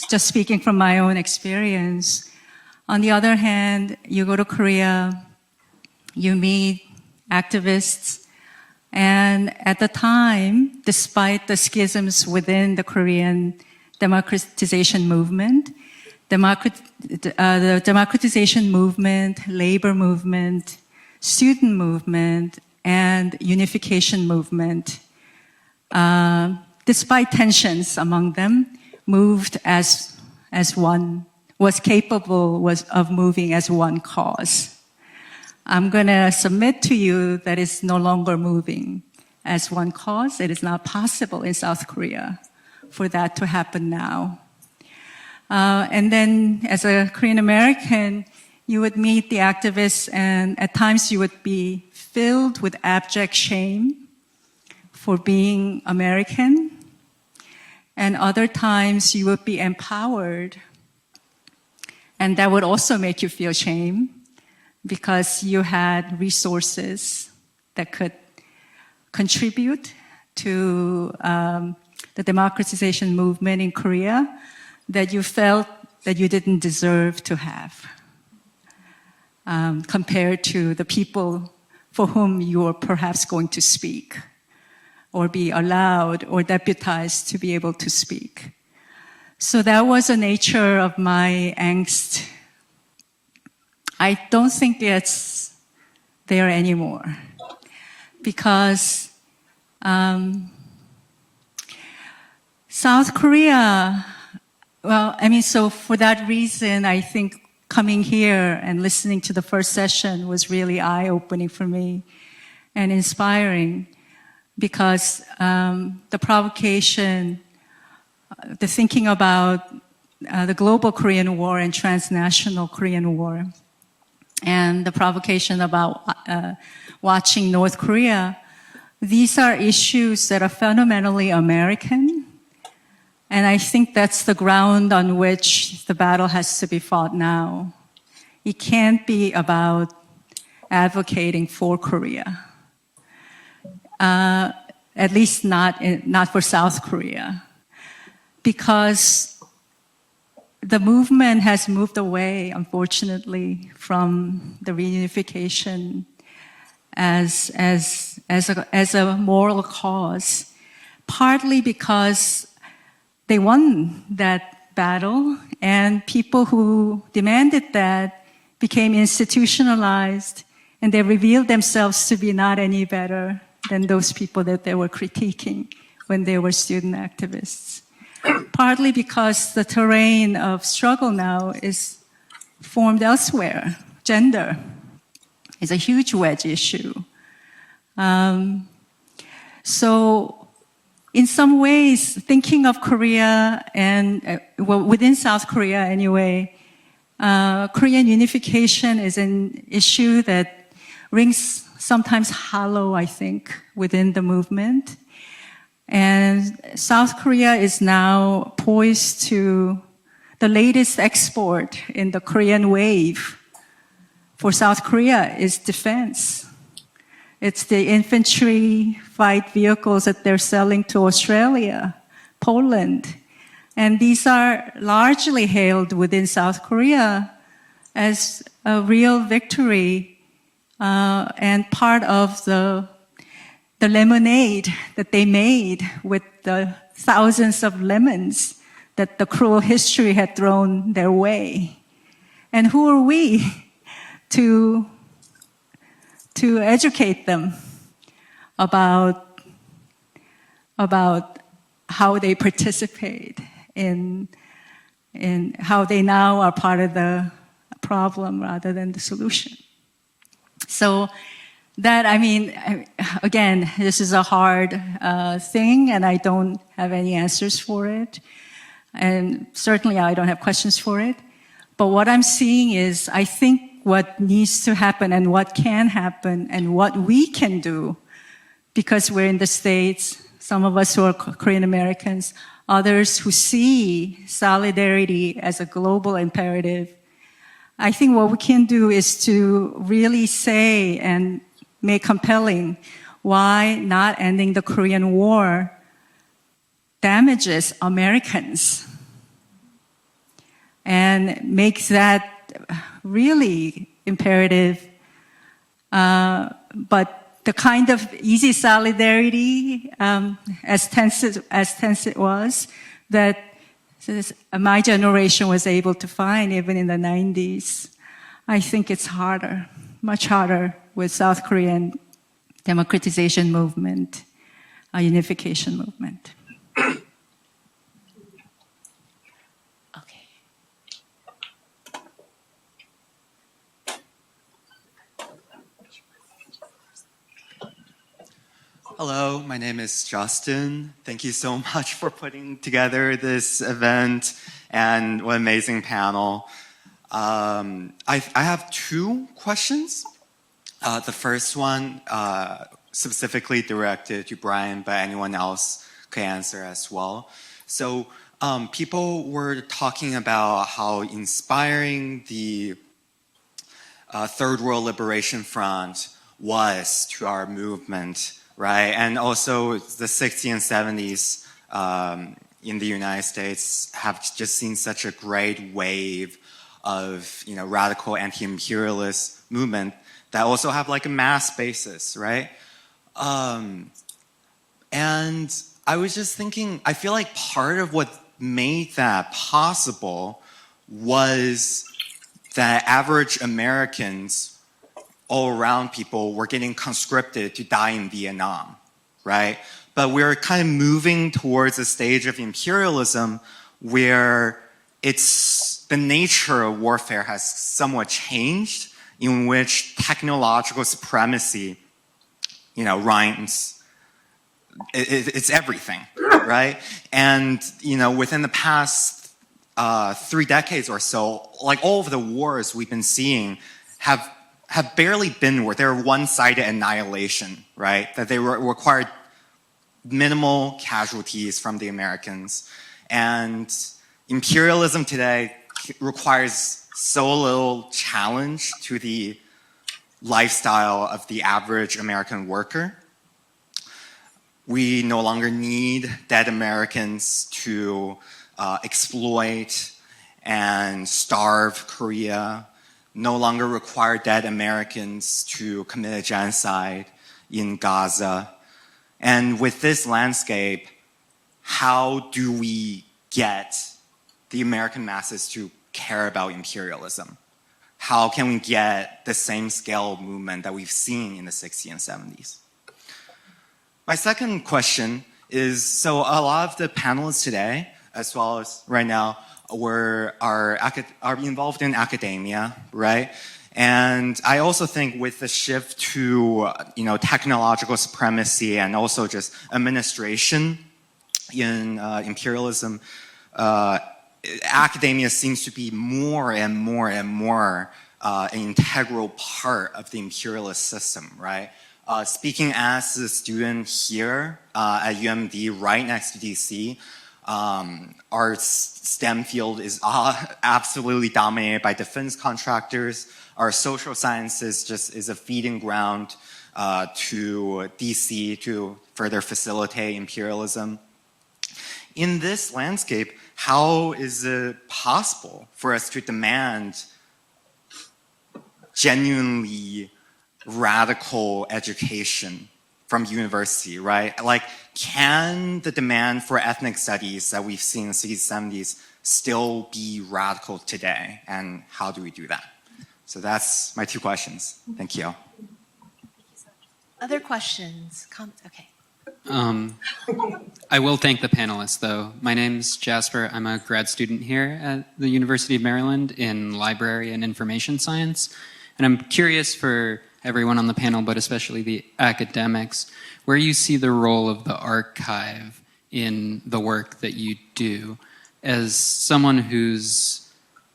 just speaking from my own experience, on the other hand, you go to Korea, you meet activists, and at the time, despite the schisms within the Korean democratization movement, the democratization movement, labor movement, student movement, and unification movement despite tensions among them, moved as one, was capable of moving as one cause. I'm going to submit to you that it's no longer moving as one cause. It is not possible in South Korea for that to happen now. And then as a Korean American, you would meet the activists, and at times you would be filled with abject shame for being American. And other times you would be empowered. And that would also make you feel shame because you had resources that could contribute to the democratization movement in Korea that you felt that you didn't deserve to have, compared to the people for whom you were perhaps going to speak or be allowed or deputized to be able to speak. So that was the nature of my angst. I don't think it's there anymore because South Korea, well, I mean, so for that reason, I think coming here and listening to the first session was really eye-opening for me and inspiring because the provocation, the thinking about the global Korean War and transnational Korean War, and the provocation about watching North Korea, these are issues that are fundamentally American. And I think that's the ground on which the battle has to be fought now. It can't be about advocating for Korea. At least not for South Korea. Because the movement has moved away, unfortunately, from the reunification as a moral cause, partly because they won that battle, and people who demanded that became institutionalized, and they revealed themselves to be not any better than those people that they were critiquing when they were student activists. Partly because the terrain of struggle now is formed elsewhere. Gender is a huge wedge issue. So in some ways, thinking of Korea and, well, within South Korea anyway, Korean unification is an issue that rings sometimes hollow, I think, within the movement. And South Korea is now poised to the latest export in the Korean wave for South Korea is defense. It's the infantry fight vehicles that they're selling to Australia, Poland. And these are largely hailed within South Korea as a real victory and part of the lemonade that they made with the thousands of lemons that the cruel history had thrown their way. And who are we to educate them about how they participate in how they now are part of the problem rather than the solution. So that, I mean, again, this is a hard thing, and I don't have any answers for it. And certainly I don't have questions for it. But what I'm seeing is, I think what needs to happen and what can happen and what we can do, because we're in the States, some of us who are Korean Americans, others who see solidarity as a global imperative. I think what we can do is to really say and make compelling why not ending the Korean War damages Americans, and makes that really imperative. But the kind of easy solidarity, as tense it was, that my generation was able to find even in the 90s, I think it's harder, much harder with South Korean democratization movement. unification movement. Okay. Hello, my name is Justin. Thank you so much for putting together this event and what an amazing panel. I have two questions. The first one specifically directed to Brian, but anyone else could answer as well. So people were talking about how inspiring the Third World Liberation Front was to our movement, right? And also the 60s and 70s in the United States have just seen such a great wave of radical anti-imperialist movement that also have like a mass basis, right? And I was just thinking, I feel like part of what made that possible was that average Americans all around people were getting conscripted to die in Vietnam, right? But we're kind of moving towards a stage of imperialism where the nature of warfare has somewhat changed, in which technological supremacy, reigns. It's everything, right? And, within the past 3 decades or so, like all of the wars we've been seeing have barely been where they're one-sided annihilation, right? That they required minimal casualties from the Americans. And imperialism today requires so little challenge to the lifestyle of the average American worker. We no longer need dead Americans to exploit and starve Korea, no longer require dead Americans to commit a genocide in Gaza. And with this landscape, how do we get the American masses to care about imperialism? How can we get the same scale of movement that we've seen in the 60s and 70s? My second question is, so a lot of the panelists today, as well as right now, are involved in academia, right? And I also think with the shift to technological supremacy and also just administration in imperialism, academia seems to be more and more and more an integral part of the imperialist system, right? Speaking as a student here at UMD, right next to DC, our STEM field is absolutely dominated by defense contractors. Our social sciences just is a feeding ground to DC to further facilitate imperialism. In this landscape, how is it possible for us to demand genuinely radical education from university, right? Like, can the demand for ethnic studies that we've seen in the 60s, 70s still be radical today? And how do we do that? So that's my two questions. Thank you. Other questions? Okay. I will thank the panelists, though. My name's Jasper. I'm a grad student here at the University of Maryland in library and information science. And I'm curious for everyone on the panel, but especially the academics, where you see the role of the archive in the work that you do. As someone who's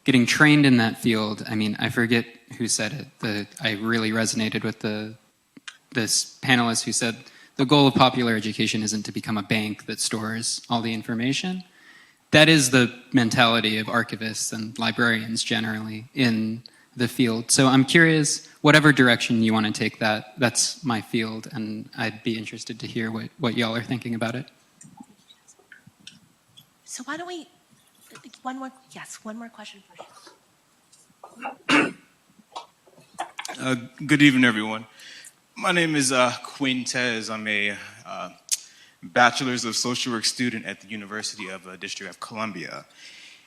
getting trained in that field, I mean, I forget who said it. I really resonated with this panelist who said, the goal of popular education isn't to become a bank that stores all the information. That is the mentality of archivists and librarians generally in the field. So I'm curious, whatever direction you want to take that, that's my field, and I'd be interested to hear what y'all are thinking about it. So why don't we, one more question for you. Good evening, everyone. My name is Quintez. I'm a Bachelor's of Social Work student at the University of District of Columbia.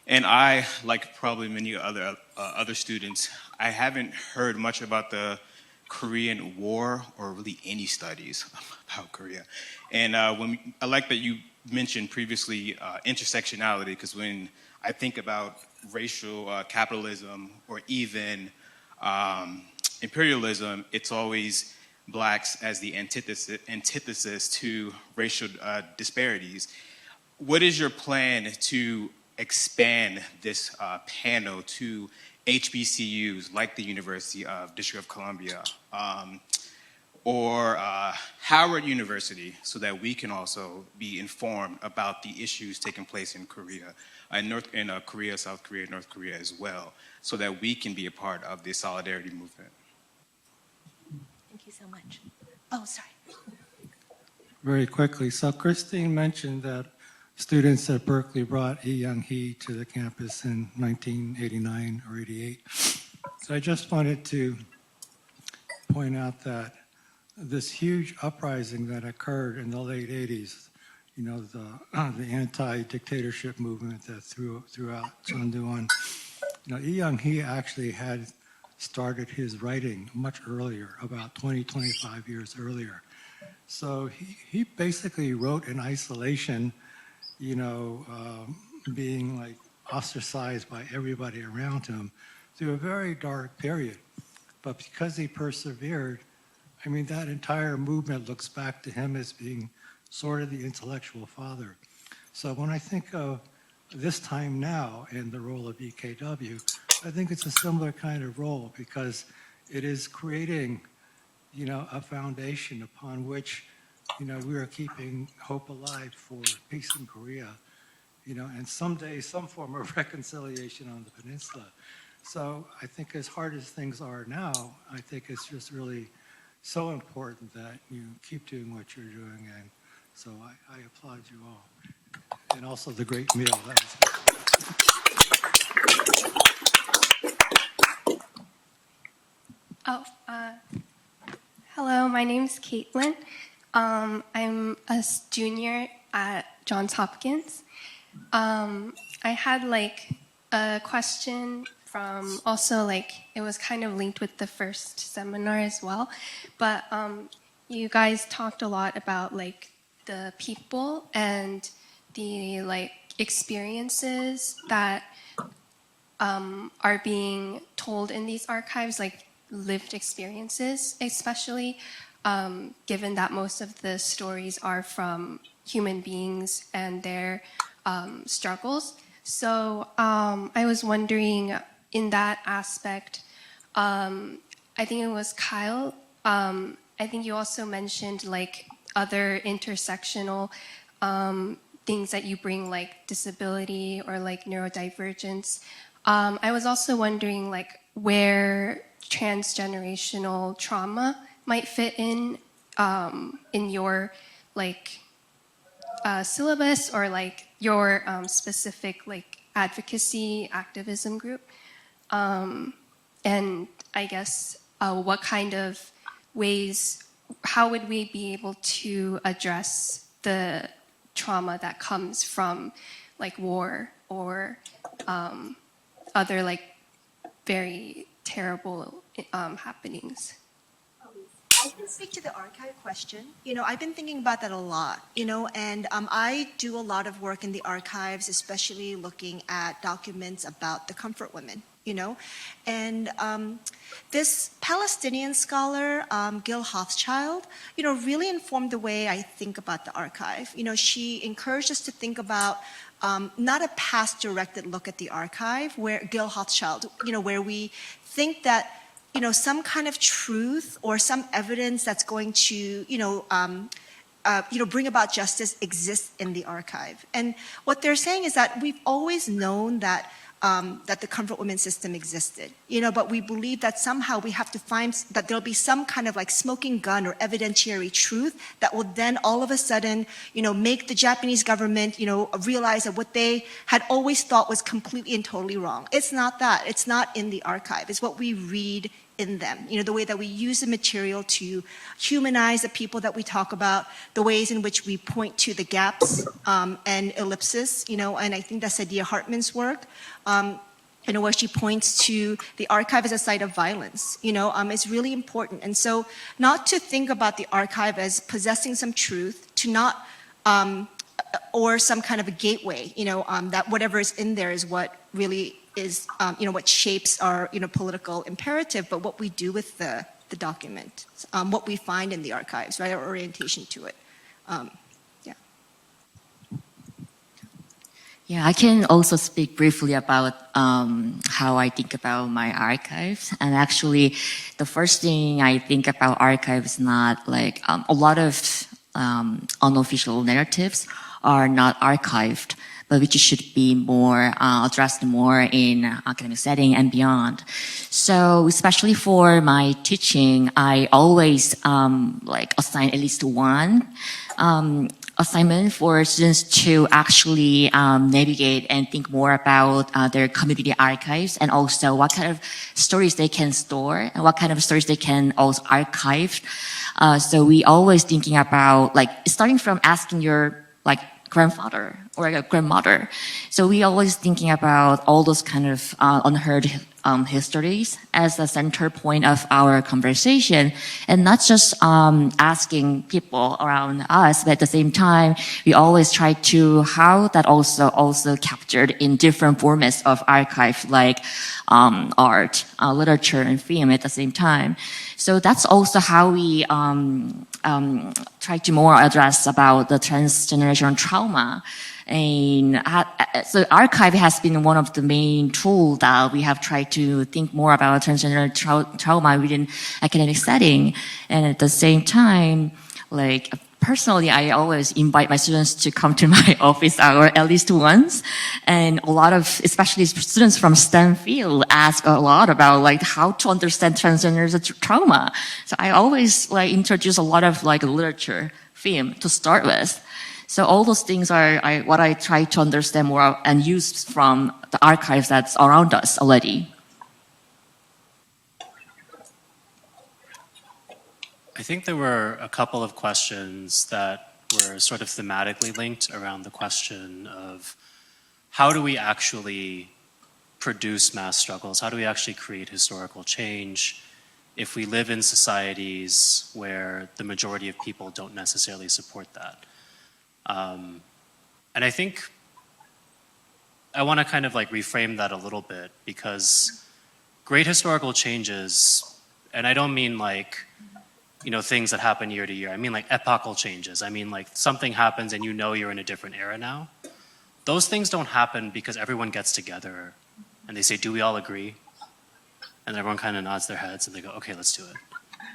And I, like probably many other students, I haven't heard much about the Korean War or really any studies about Korea. And I like that you mentioned previously intersectionality, because when I think about racial capitalism or even imperialism, it's always blacks as the antithesis to racial disparities. What is your plan to expand this panel to HBCUs like the University of District of Columbia or Howard University, so that we can also be informed about the issues taking place in Korea, in Korea, South Korea, North Korea as well, so that we can be a part of the solidarity movement? Thank you so much. Oh, sorry. Very quickly, so Christine mentioned that students at Berkeley brought Young-hee to the campus in 1989 or 88. So I just wanted to point out that this huge uprising that occurred in the late 80s, you know, the anti-dictatorship movement that throughout Chonduan, you know, Young-hee actually had started his writing much earlier, about 20, 25 years earlier. So he basically wrote in isolation, you know, being like ostracized by everybody around him through a very dark period. But because he persevered, I mean, that entire movement looks back to him as being sort of the intellectual father. So when I think of this time now and the role of EKW, I think it's a similar kind of role, because it is creating, you know, a foundation upon which, you know, we are keeping hope alive for peace in Korea, you know, and someday some form of reconciliation on the peninsula. So I think as hard as things are now, I think it's just really so important that you keep doing what you're doing. And so I applaud you all. And also the great meal. That was good. Hello, my name's Caitlin. I'm a junior at Johns Hopkins. I had like a question from also like, it was kind of linked with the first seminar as well, but you guys talked a lot about like the people and the like experiences that are being told in these archives, like lived experiences, especially given that most of the stories are from human beings and their struggles. So I was wondering, in that aspect, I think it was Ka-eul, I think you also mentioned like other intersectional things that you bring, like disability or like neurodivergence. I was also wondering like where transgenerational trauma might fit in your like syllabus or like your specific like advocacy activism group, and I guess what kind of ways, how would we be able to address the trauma that comes from like war or other like very terrible happenings? I can speak to the archive question. You know, I've been thinking about that a lot, you know, and I do a lot of work in the archives, especially looking at documents about the comfort women, you know, and this Palestinian scholar, Gil Hochschild, you know, really informed the way I think about the archive. You know, she encouraged us to think about not a past-directed look at the archive, where Gil Hochschild, you know, where we think that, you know, some kind of truth or some evidence that's going to, bring about justice exists in the archive. And what they're saying is that we've always known that that the comfort women system existed, you know, but we believe that somehow we have to find that there'll be some kind of like smoking gun or evidentiary truth that will then all of a sudden, you know, make the Japanese government, you know, realize that what they had always thought was completely and totally wrong. It's not that. It's not in the archive. It's what we read in them, you know, the way that we use the material to humanize the people that we talk about, the ways in which we point to the gaps and ellipsis, you know, and I think that's Sadia Hartman's work. where she points to the archive as a site of violence, is really important. And so not to think about the archive as possessing some truth, to not, or some kind of a gateway, that whatever is in there is what really is, what shapes our, political imperative, but what we do with the document, what we find in the archives, right, our orientation to it. Yeah, I can also speak briefly about how I think about my archives. And actually, the first thing I think about archives is not like a lot of unofficial narratives are not archived, but which should be more addressed more in academic setting and beyond. So especially for my teaching, I always assign at least one assignment for students to actually navigate and think more about their community archives, and also what kind of stories they can store and what kind of stories they can also archive. So we always thinking about starting from asking your grandfather or a grandmother. So we always thinking about all those kind of unheard histories as the center point of our conversation, and not just asking people around us, but at the same time, we always try to how that also captured in different formats of archive, like art, literature, and film at the same time. So that's also how we try to more address about the transgenerational trauma. And so archive has been one of the main tools that we have tried to think more about transgender trauma within academic setting. And at the same time, personally, I always invite my students to come to my office hour at least once. And a lot of, especially students from STEM field, ask a lot about how to understand transgender trauma. So I always introduce a lot of literature, film to start with. So all those things are what I try to understand more and use from the archives that's around us already. I think there were a couple of questions that were sort of thematically linked around the question of how do we actually produce mass struggles? How do we actually create historical change if we live in societies where the majority of people don't necessarily support that? And I think I want to kind of reframe that a little bit, because great historical changes, and I don't mean things that happen year to year. I mean epochal changes. I mean something happens and you're in a different era now. Those things don't happen because everyone gets together and they say, do we all agree? And everyone kind of nods their heads and they go, okay, let's do it,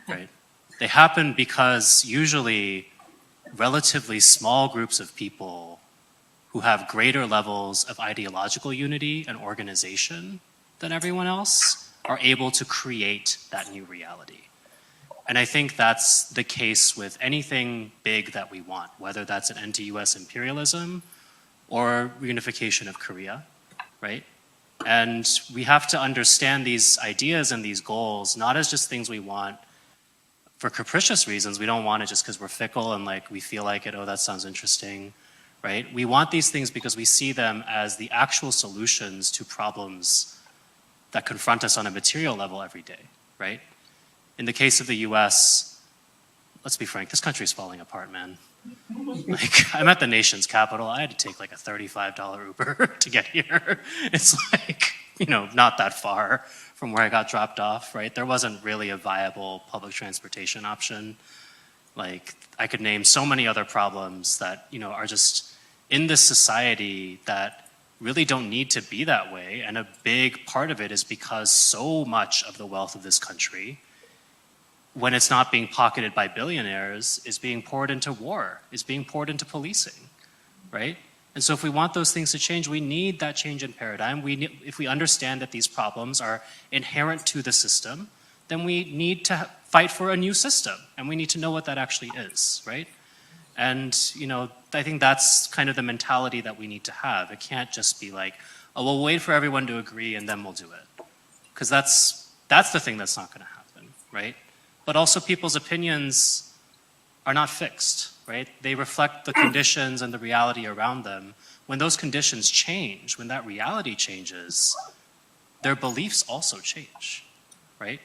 right? They happen because usually relatively small groups of people who have greater levels of ideological unity and organization than everyone else are able to create that new reality. And I think that's the case with anything big that we want, whether that's an end to US imperialism or reunification of Korea, right? And we have to understand these ideas and these goals not as just things we want for capricious reasons. We don't want it just because we're fickle and we feel like it, oh, that sounds interesting, right? We want these things because we see them as the actual solutions to problems that confront us on a material level every day, right? In the case of the US, let's be frank, this country is falling apart, man. I'm at the nation's capital. I had to take a $35 Uber to get here. It's not that far from where I got dropped off, right? There wasn't really a viable public transportation option. I could name so many other problems that, are just in this society that really don't need to be that way. And a big part of it is because so much of the wealth of this country, when it's not being pocketed by billionaires, is being poured into war, is being poured into policing, right? And so if we want those things to change, we need that change in paradigm. If we understand that these problems are inherent to the system, then we need to fight for a new system, and we need to know what that actually is, right? And I think that's kind of the mentality that we need to have. It can't just be oh, we'll wait for everyone to agree and then we'll do it. Because that's the thing that's not going to happen, right? But also people's opinions are not fixed, right? They reflect the conditions and the reality around them. When those conditions change, when that reality changes, their beliefs also change, right?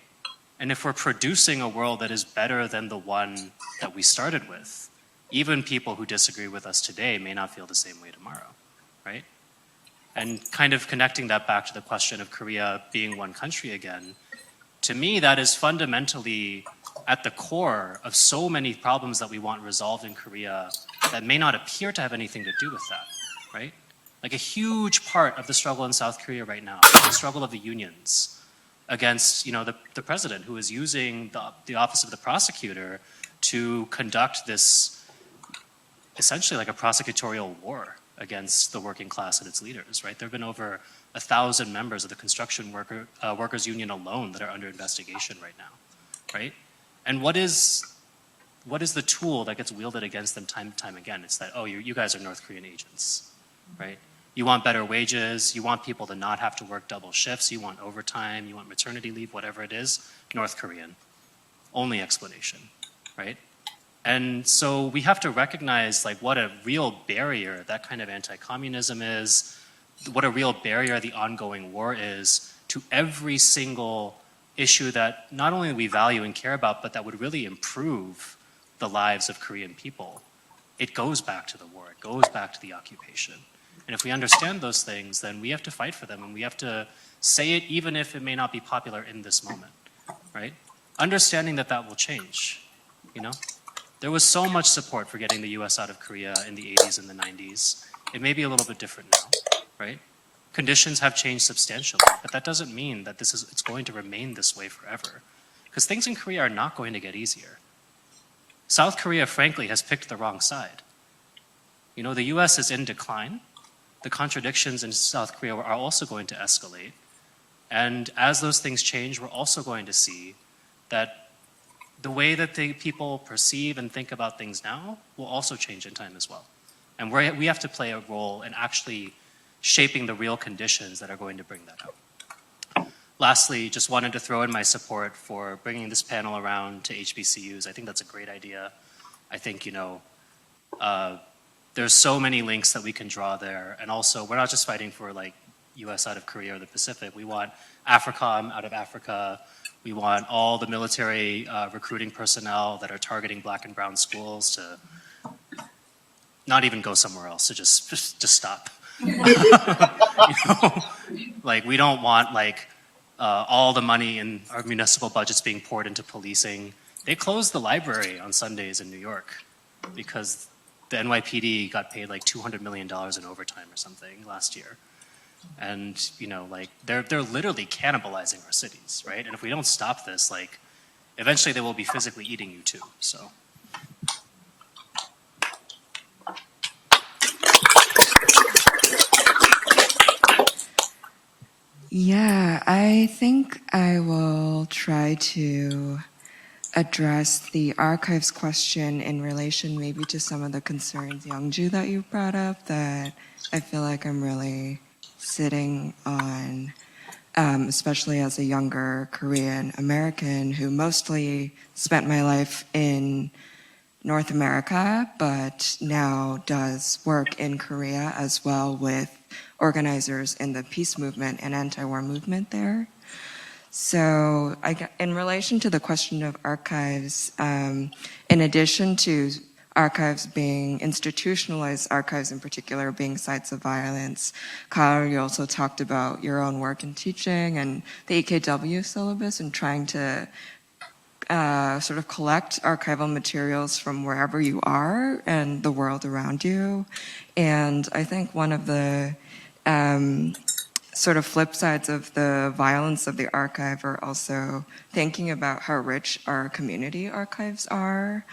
And if we're producing a world that is better than the one that we started with, even people who disagree with us today may not feel the same way tomorrow, right? And kind of connecting that back to the question of Korea being one country again, to me, that is fundamentally at the core of so many problems that we want resolved in Korea that may not appear to have anything to do with that, right? Like a huge part of the struggle in South Korea right now, the struggle of the unions against, the president who is using the office of the prosecutor to conduct this essentially like a prosecutorial war against the working class and its leaders, right? There have been over 1,000 members of the construction workers union alone that are under investigation right now, right? And what is the tool that gets wielded against them time and time again? It's that, oh, you guys are North Korean agents, right? You want better wages, you want people to not have to work double shifts, you want overtime, you want maternity leave, whatever it is, North Korean. Only explanation, right? And so we have to recognize like what a real barrier that kind of anti-communism is, what a real barrier the ongoing war is to every single issue that not only we value and care about, but that would really improve the lives of Korean people. It goes back to the war, it goes back to the occupation. And if we understand those things, then we have to fight for them and we have to say it even if it may not be popular in this moment, right? Understanding that that will change, There was so much support for getting the US out of Korea in the 80s and the 90s. It may be a little bit different now, right? Conditions have changed substantially, but that doesn't mean that it's going to remain this way forever. Because things in Korea are not going to get easier. South Korea, frankly, has picked the wrong side. The US is in decline. The contradictions in South Korea are also going to escalate. And as those things change, we're also going to see that the way that people perceive and think about things now will also change in time as well. And we have to play a role in actually shaping the real conditions that are going to bring that out. Lastly, just wanted to throw in my support for bringing this panel around to HBCUs. I think that's a great idea. I think, there's so many links that we can draw there. And also, we're not just fighting for like US out of Korea or the Pacific. We want AFRICOM out of Africa. We want all the military recruiting personnel that are targeting black and brown schools to not even go somewhere else, to just stop. Like we don't want like all the money in our municipal budgets being poured into policing. They closed the library on Sundays in New York because the NYPD got paid like $200 million in overtime or something last year. And, like they're literally cannibalizing our cities, right? And if we don't stop this, like eventually they will be physically eating you too, so. Yeah, I think I will try to address the archives question in relation maybe to some of the concerns, Youngju, that you brought up that I feel like I'm really sitting on, especially as a younger Korean American who mostly spent my life in North America, but now does work in Korea as well with organizers in the peace movement and anti-war movement there. So in relation to the question of archives, in addition to archives being institutionalized, archives in particular being sites of violence, Ka-eul, you also talked about your own work in teaching and the EKW syllabus and trying to sort of collect archival materials from wherever you are and the world around you. And I think one of the sort of flip sides of the violence of the archive are also thinking about how rich our community archives are.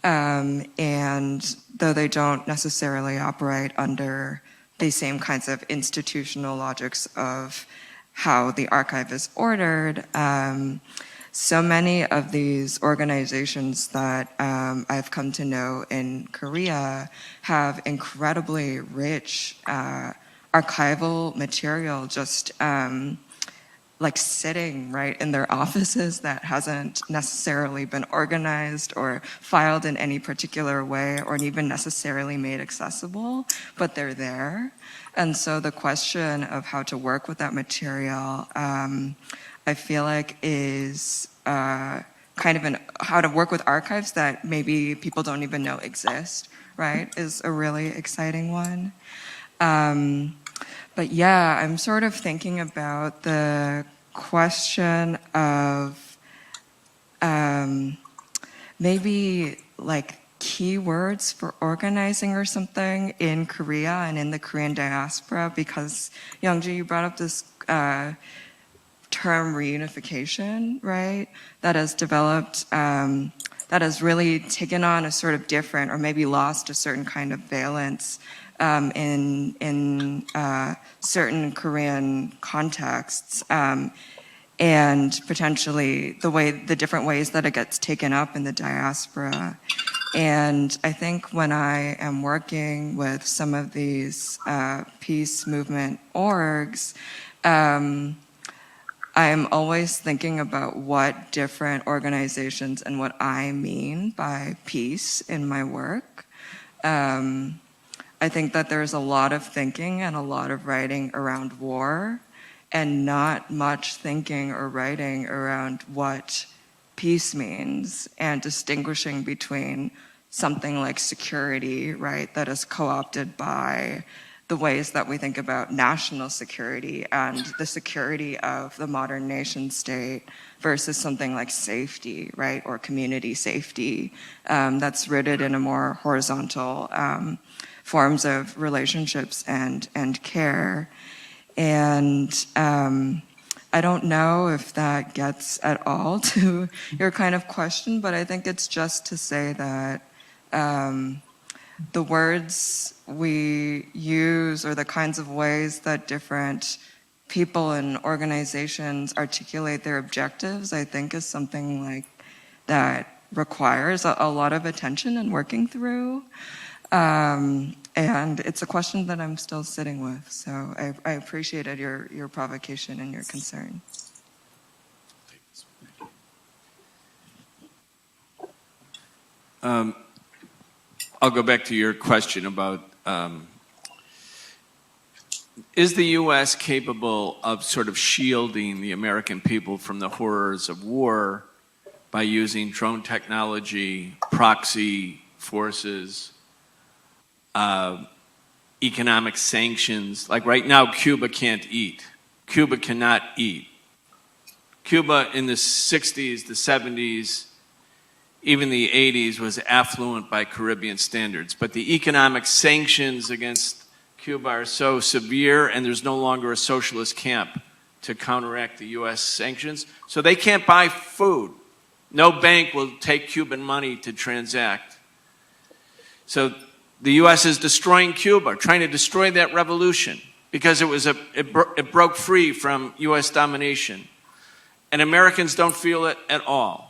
And though they don't necessarily operate under the same kinds of institutional logics of how the archive is ordered, so many of these organizations that I've come to know in Korea have incredibly rich archival material just like sitting right in their offices that hasn't necessarily been organized or filed in any particular way or even necessarily made accessible, but they're there. And so the question of how to work with that material, I feel like is kind of how to work with archives that maybe people don't even know exist, right, is a really exciting one. But yeah, I'm sort of thinking about the question of maybe like keywords for organizing or something in Korea and in the Korean diaspora, because Youngju, you brought up this term reunification, right, that has developed, that has really taken on a sort of different or maybe lost a certain kind of valence in certain Korean contexts, and potentially the different ways that it gets taken up in the diaspora. And I think when I am working with some of these peace movement orgs, I'm always thinking about what different organizations and what I mean by peace in my work. I think that there's a lot of thinking and a lot of writing around war, and not much thinking or writing around what peace means and distinguishing between something like security, right, that is co-opted by the ways that we think about national security and the security of the modern nation state versus something like safety, right, or community safety that's rooted in a more horizontal forms of relationships and care. And I don't know if that gets at all to your kind of question, but I think it's just to say that the words we use or the kinds of ways that different people and organizations articulate their objectives, I think is something like that requires a lot of attention and working through. And it's a question that I'm still sitting with. So I appreciated your provocation and your concern. I'll go back to your question about is the U.S. capable of sort of shielding the American people from the horrors of war by using drone technology, proxy forces, economic sanctions? Like right now, Cuba can't eat. Cuba cannot eat. Cuba in the 60s, the 70s, even the 80s was affluent by Caribbean standards. But the economic sanctions against Cuba are so severe, and there's no longer a socialist camp to counteract the U.S. sanctions. So they can't buy food. No bank will take Cuban money to transact. So the U.S. is destroying Cuba, trying to destroy that revolution because it broke free from U.S. domination. And Americans don't feel it at all.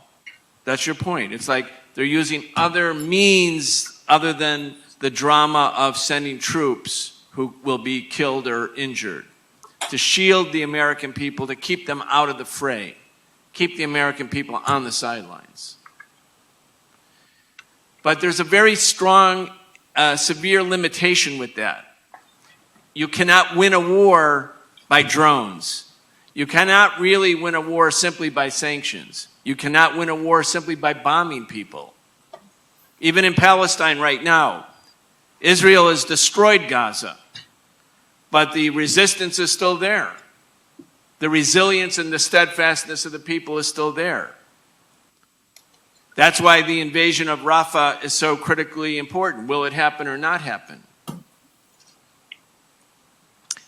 That's your point. It's like they're using other means other than the drama of sending troops who will be killed or injured to shield the American people, to keep them out of the fray, keep the American people on the sidelines. But there's a very strong, severe limitation with that. You cannot win a war by drones. You cannot really win a war simply by sanctions. You cannot win a war simply by bombing people. Even in Palestine right now, Israel has destroyed Gaza, but the resistance is still there. The resilience and the steadfastness of the people is still there. That's why the invasion of Rafah is so critically important. Will it happen or not happen?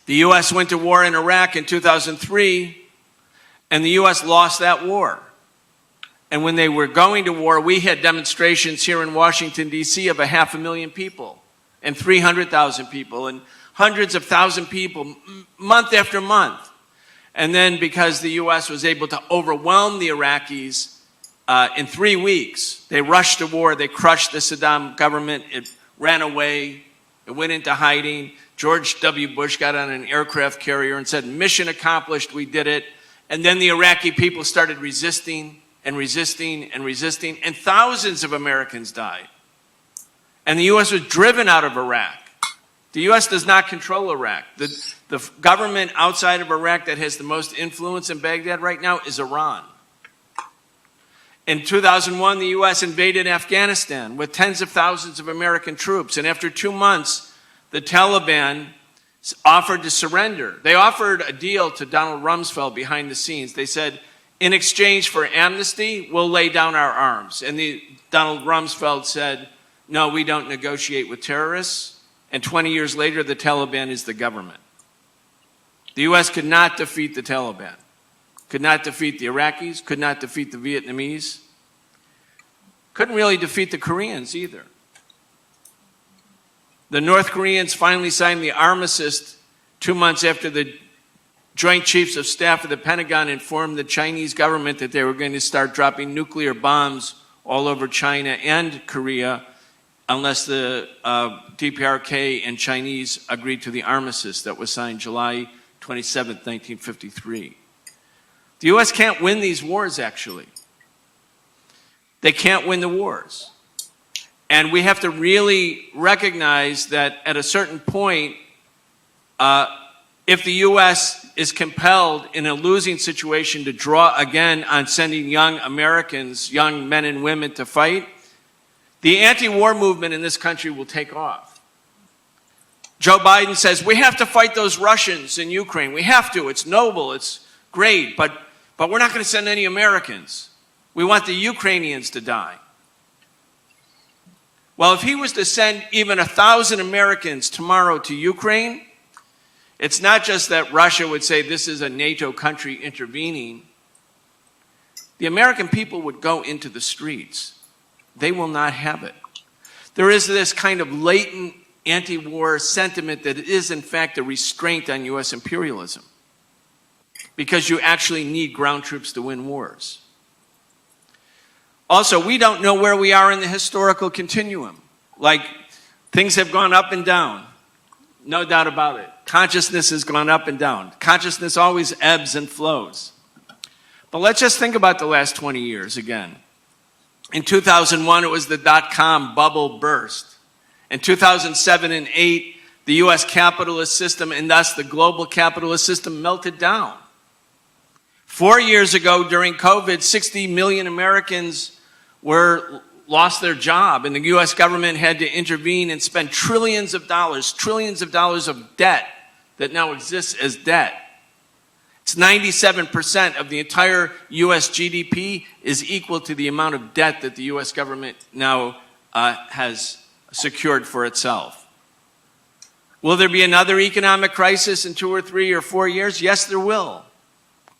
The U.S. went to war in Iraq in 2003, and the U.S. lost that war. And when they were going to war, we had demonstrations here in Washington, D.C. of 500,000 people and 300,000 people and hundreds of thousands of people month after month. And then because the U.S. was able to overwhelm the Iraqis in 3 weeks, they rushed to war, they crushed the Saddam government, it ran away, it went into hiding. George W. Bush got on an aircraft carrier and said, "Mission accomplished, we did it." And then the Iraqi people started resisting and resisting and resisting, and thousands of Americans died. And the U.S. was driven out of Iraq. The U.S. does not control Iraq. The government outside of Iraq that has the most influence in Baghdad right now is Iran. In 2001, the U.S. invaded Afghanistan with tens of thousands of American troops. And after 2 months, the Taliban offered to surrender. They offered a deal to Donald Rumsfeld behind the scenes. They said, in exchange for amnesty, we'll lay down our arms. And Donald Rumsfeld said, no, we don't negotiate with terrorists. And 20 years later, the Taliban is the government. The U.S. could not defeat the Taliban, could not defeat the Iraqis, could not defeat the Vietnamese, couldn't really defeat the Koreans either. The North Koreans finally signed the armistice 2 months after the Joint Chiefs of Staff of the Pentagon informed the Chinese government that they were going to start dropping nuclear bombs all over China and Korea unless the DPRK and Chinese agreed to the armistice that was signed July 27, 1953. The U.S. can't win these wars, actually. They can't win the wars. And we have to really recognize that at a certain point, if the U.S. is compelled in a losing situation to draw again on sending young Americans, young men and women to fight, the anti-war movement in this country will take off. Joe Biden says, we have to fight those Russians in Ukraine. We have to. It's noble. It's great. But we're not going to send any Americans. We want the Ukrainians to die. Well, if he was to send even 1,000 Americans tomorrow to Ukraine, it's not just that Russia would say this is a NATO country intervening. The American people would go into the streets. They will not have it. There is this kind of latent anti-war sentiment that is, in fact, a restraint on U.S. imperialism, because you actually need ground troops to win wars. Also, we don't know where we are in the historical continuum. Like, things have gone up and down. No doubt about it. Consciousness has gone up and down. Consciousness always ebbs and flows. But let's just think about the last 20 years again. In 2001, it was the dot-com bubble burst. In 2007 and 2008, the U.S. capitalist system and thus the global capitalist system melted down. 4 years ago, during COVID, 60 million Americans lost their job, and the U.S. government had to intervene and spend trillions of dollars of debt that now exists as debt. It's 97% of the entire U.S. GDP is equal to the amount of debt that the U.S. government now has secured for itself. Will there be another economic crisis in 2 or 3 or 4 years? Yes, there will.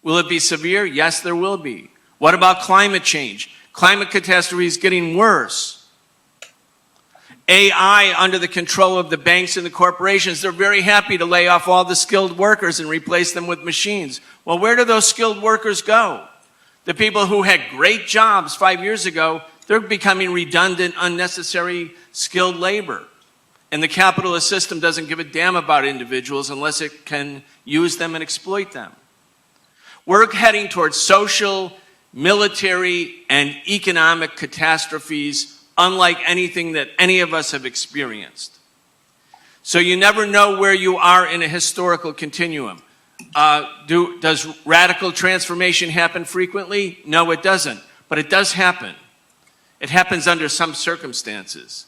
Will it be severe? Yes, there will be. What about climate change? Climate catastrophe is getting worse. AI under the control of the banks and the corporations, they're very happy to lay off all the skilled workers and replace them with machines. Well, where do those skilled workers go? The people who had great jobs 5 years ago, they're becoming redundant, unnecessary skilled labor. And the capitalist system doesn't give a damn about individuals unless it can use them and exploit them. We're heading towards social, military, and economic catastrophes unlike anything that any of us have experienced. So you never know where you are in a historical continuum. Does radical transformation happen frequently? No, it doesn't. But it does happen. It happens under some circumstances.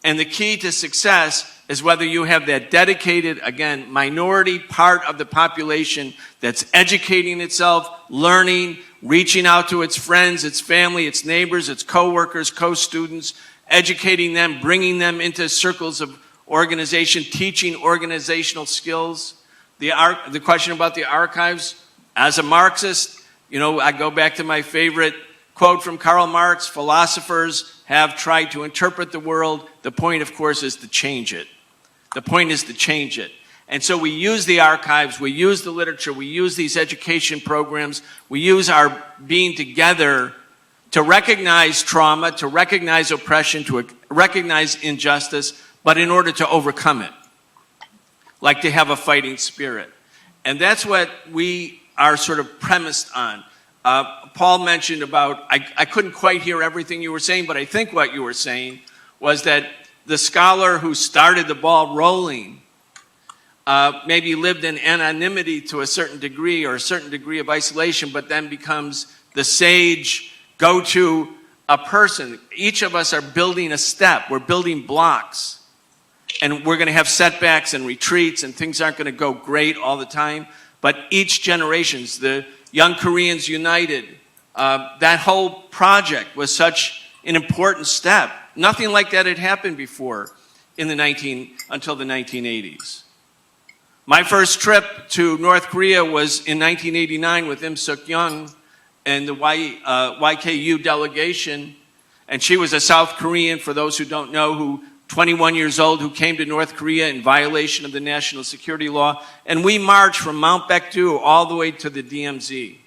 And the key to success is whether you have that dedicated, again, minority part of the population that's educating itself, learning, reaching out to its friends, its family, its neighbors, its co-workers, co-students, educating them, bringing them into circles of organization, teaching organizational skills. The question about the archives, as a Marxist, I go back to my favorite quote from Karl Marx: philosophers have tried to interpret the world. The point, of course, is to change it. The point is to change it. And so we use the archives, we use the literature, we use these education programs, we use our being together to recognize trauma, to recognize oppression, to recognize injustice, but in order to overcome it, like to have a fighting spirit. And that's what we are sort of premised on. Paul mentioned about, I couldn't quite hear everything you were saying, but I think what you were saying was that the scholar who started the ball rolling maybe lived in anonymity to a certain degree or a certain degree of isolation, but then becomes the sage go-to a person. Each of us are building a step. We're building blocks. And we're going to have setbacks and retreats, and things aren't going to go great all the time. But each generation's, the Young Koreans United, that whole project was such an important step. Nothing like that had happened before in until the 1980s. My first trip to North Korea was in 1989 with Im Suk-young and the YKU delegation. And she was a South Korean, for those who don't know, who 21 years old, who came to North Korea in violation of the national security law. And we marched from Mount Baekdu all the way to the DMZ.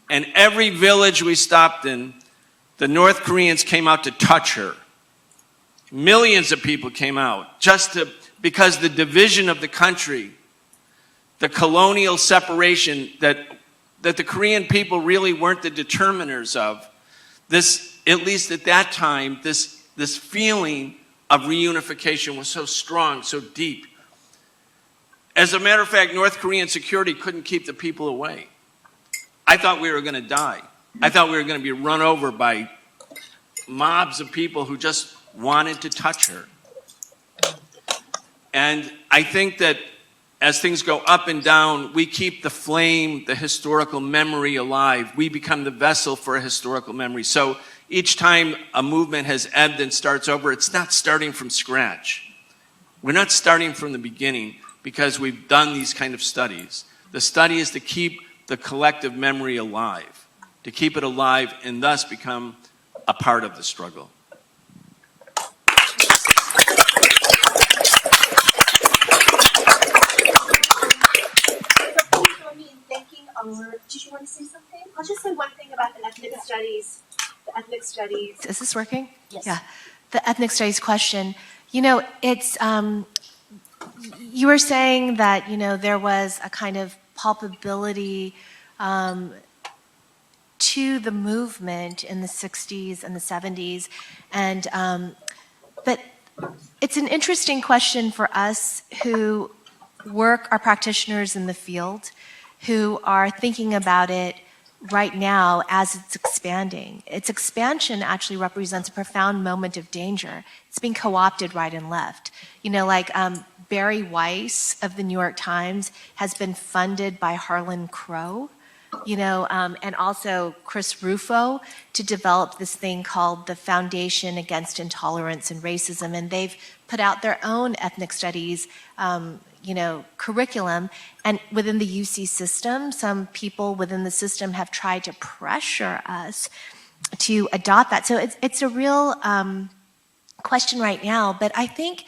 And every village we stopped in, the North Koreans came out to touch her. Millions of people came out because the division of the country, the colonial separation that the Korean people really weren't the determiners of. This, at least at that time, this feeling of reunification was so strong, so deep. As a matter of fact, North Korean security couldn't keep the people away. I thought we were going to die. I thought we were going to be run over by mobs of people who just wanted to touch her. And I think that as things go up and down, we keep the flame, the historical memory alive. We become the vessel for a historical memory. So each time a movement has ebbed and starts over, it's not starting from scratch. We're not starting from the beginning because we've done these kind of studies. The study is to keep the collective memory alive, to keep it alive and thus become a part of the struggle. Did you want to say something? I'll just say one thing about the ethnic studies. The ethnic studies. Is this working? Yes. Yeah. The ethnic studies question. You know, it's, you were saying that, you know, there was a kind of palpability to the movement in the 60s and the 70s. And, but it's an interesting question for us who are practitioners in the field, who are thinking about it right now as it's expanding. Its expansion actually represents a profound moment of danger. It's being co-opted right and left. You know, like Barry Weiss of the New York Times has been funded by Harlan Crow, you know, and also Chris Rufo to develop this thing called the Foundation Against Intolerance and Racism. And they've put out their own ethnic studies you know, curriculum. And within the UC system, some people within the system have tried to pressure us to adopt that. So it's a real question right now, but I think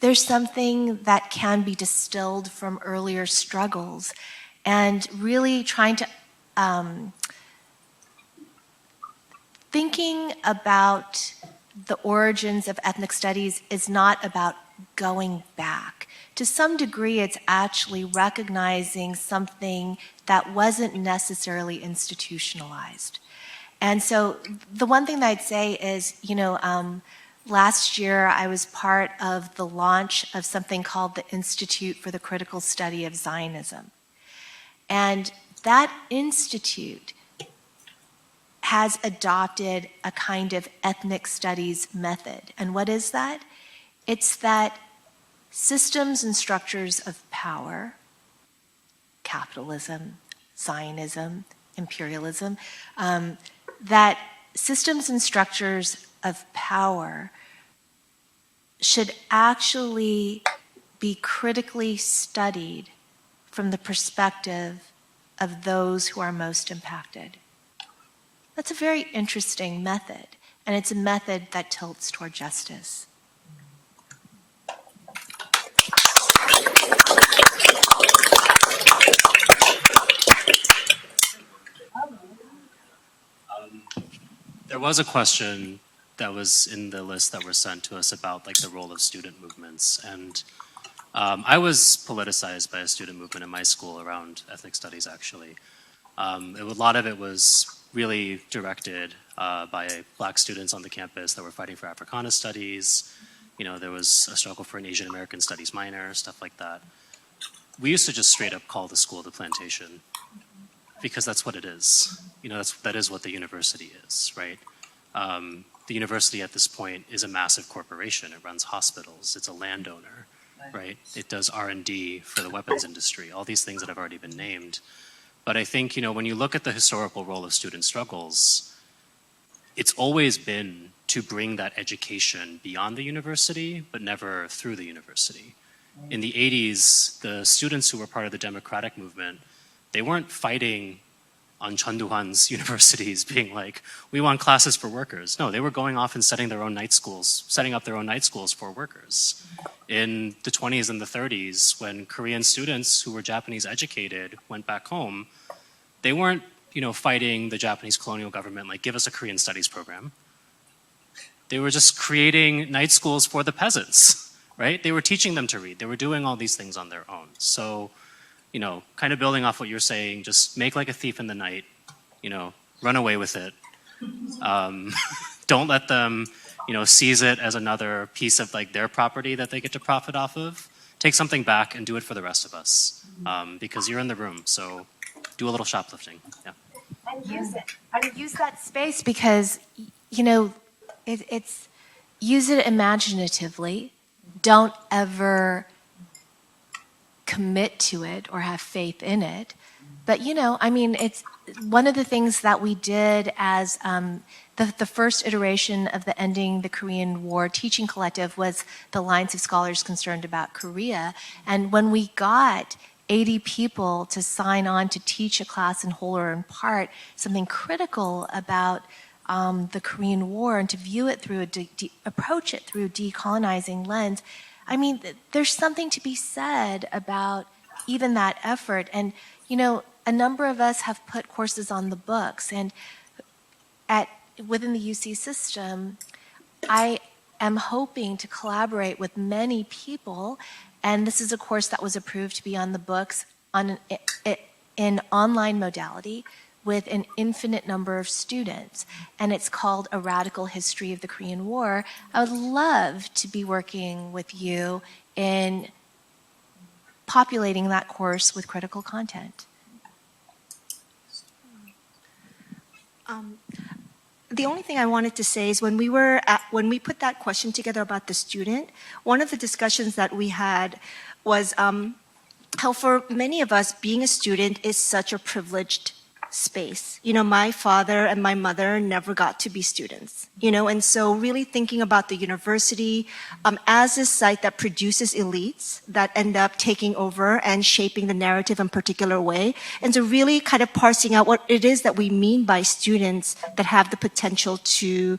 there's something that can be distilled from earlier struggles and really trying to thinking about the origins of ethnic studies is not about going back. To some degree, it's actually recognizing something that wasn't necessarily institutionalized. And so the one thing that I'd say is, you know, last year I was part of the launch of something called the Institute for the Critical Study of Zionism. And that institute has adopted a kind of ethnic studies method. And what is that? It's that systems and structures of power, capitalism, Zionism, imperialism, that systems and structures of power should actually be critically studied from the perspective of those who are most impacted. That's a very interesting method, and it's a method that tilts toward justice. There was a question that was in the list that were sent to us about like the role of student movements. And I was politicized by a student movement in my school around ethnic studies, actually. A lot of it was really directed by black students on the campus that were fighting for Africana studies. You know, there was a struggle for an Asian American studies minor, stuff like that. We used to just straight up call the school the plantation because that's what it is. You know, that is what the university is, right? The university at this point is a massive corporation. It runs hospitals. It's a landowner, right? It does R&D for the weapons industry, all these things that have already been named. But I think, you know, when you look at the historical role of student struggles, it's always been to bring that education beyond the university, but never through the university. In the 80s, the students who were part of the democratic movement, they weren't fighting on Chun Doo-hwan's universities being like, we want classes for workers. No, they were going off and setting up their own night schools for workers. In the 20s and the 30s, when Korean students who were Japanese educated went back home, they weren't, you know, fighting the Japanese colonial government, like, give us a Korean studies program. They were just creating night schools for the peasants, right? They were teaching them to read. They were doing all these things on their own. So, you know, kind of building off what you're saying, just make like a thief in the night, you know, run away with it. Don't let them, you know, seize it as another piece of like their property that they get to profit off of. Take something back and do it for the rest of us, because you're in the room. So do a little shoplifting. Yeah. And use it. And use that space because, you know, it's use it imaginatively. Don't ever commit to it or have faith in it. But, you know, I mean, it's one of the things that we did as the first iteration of the Ending the Korean War teaching collective was the Alliance of Scholars Concerned About Korea. And when we got 80 people to sign on to teach a class in whole or in part, something critical about the Korean War and to view it through approach it through a decolonizing lens, I mean, there's something to be said about even that effort. And, you know, a number of us have put courses on the books. And within the UC system, I am hoping to collaborate with many people. And this is a course that was approved to be on the books in online modality with an infinite number of students. And it's called A Radical History of the Korean War. I would love to be working with you in populating that course with critical content. The only thing I wanted to say is when we put that question together about the student, one of the discussions that we had was how for many of us, being a student is such a privileged space. You know, my father and my mother never got to be students, you know, and so really thinking about the university as a site that produces elites that end up taking over and shaping the narrative in a particular way. And so really kind of parsing out what it is that we mean by students that have the potential to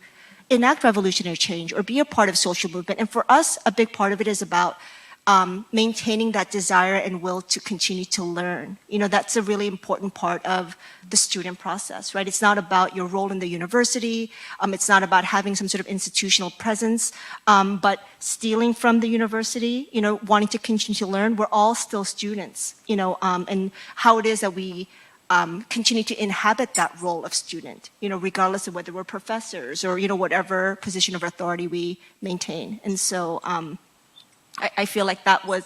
enact revolutionary change or be a part of social movement. And for us, a big part of it is about maintaining that desire and will to continue to learn. You know, that's a really important part of the student process, right? It's not about your role in the university. It's not about having some sort of institutional presence, but stealing from the university, you know, wanting to continue to learn. We're all still students, you know, and how it is that we continue to inhabit that role of student, you know, regardless of whether we're professors or, you know, whatever position of authority we maintain. And so, I feel like that's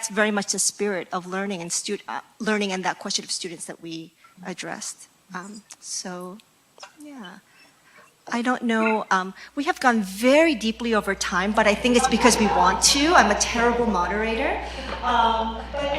very much the spirit of learning and learning and that question of students that we addressed. So, yeah. I don't know. We have gone very deeply over time, but I think it's because we want to. I'm a terrible moderator. But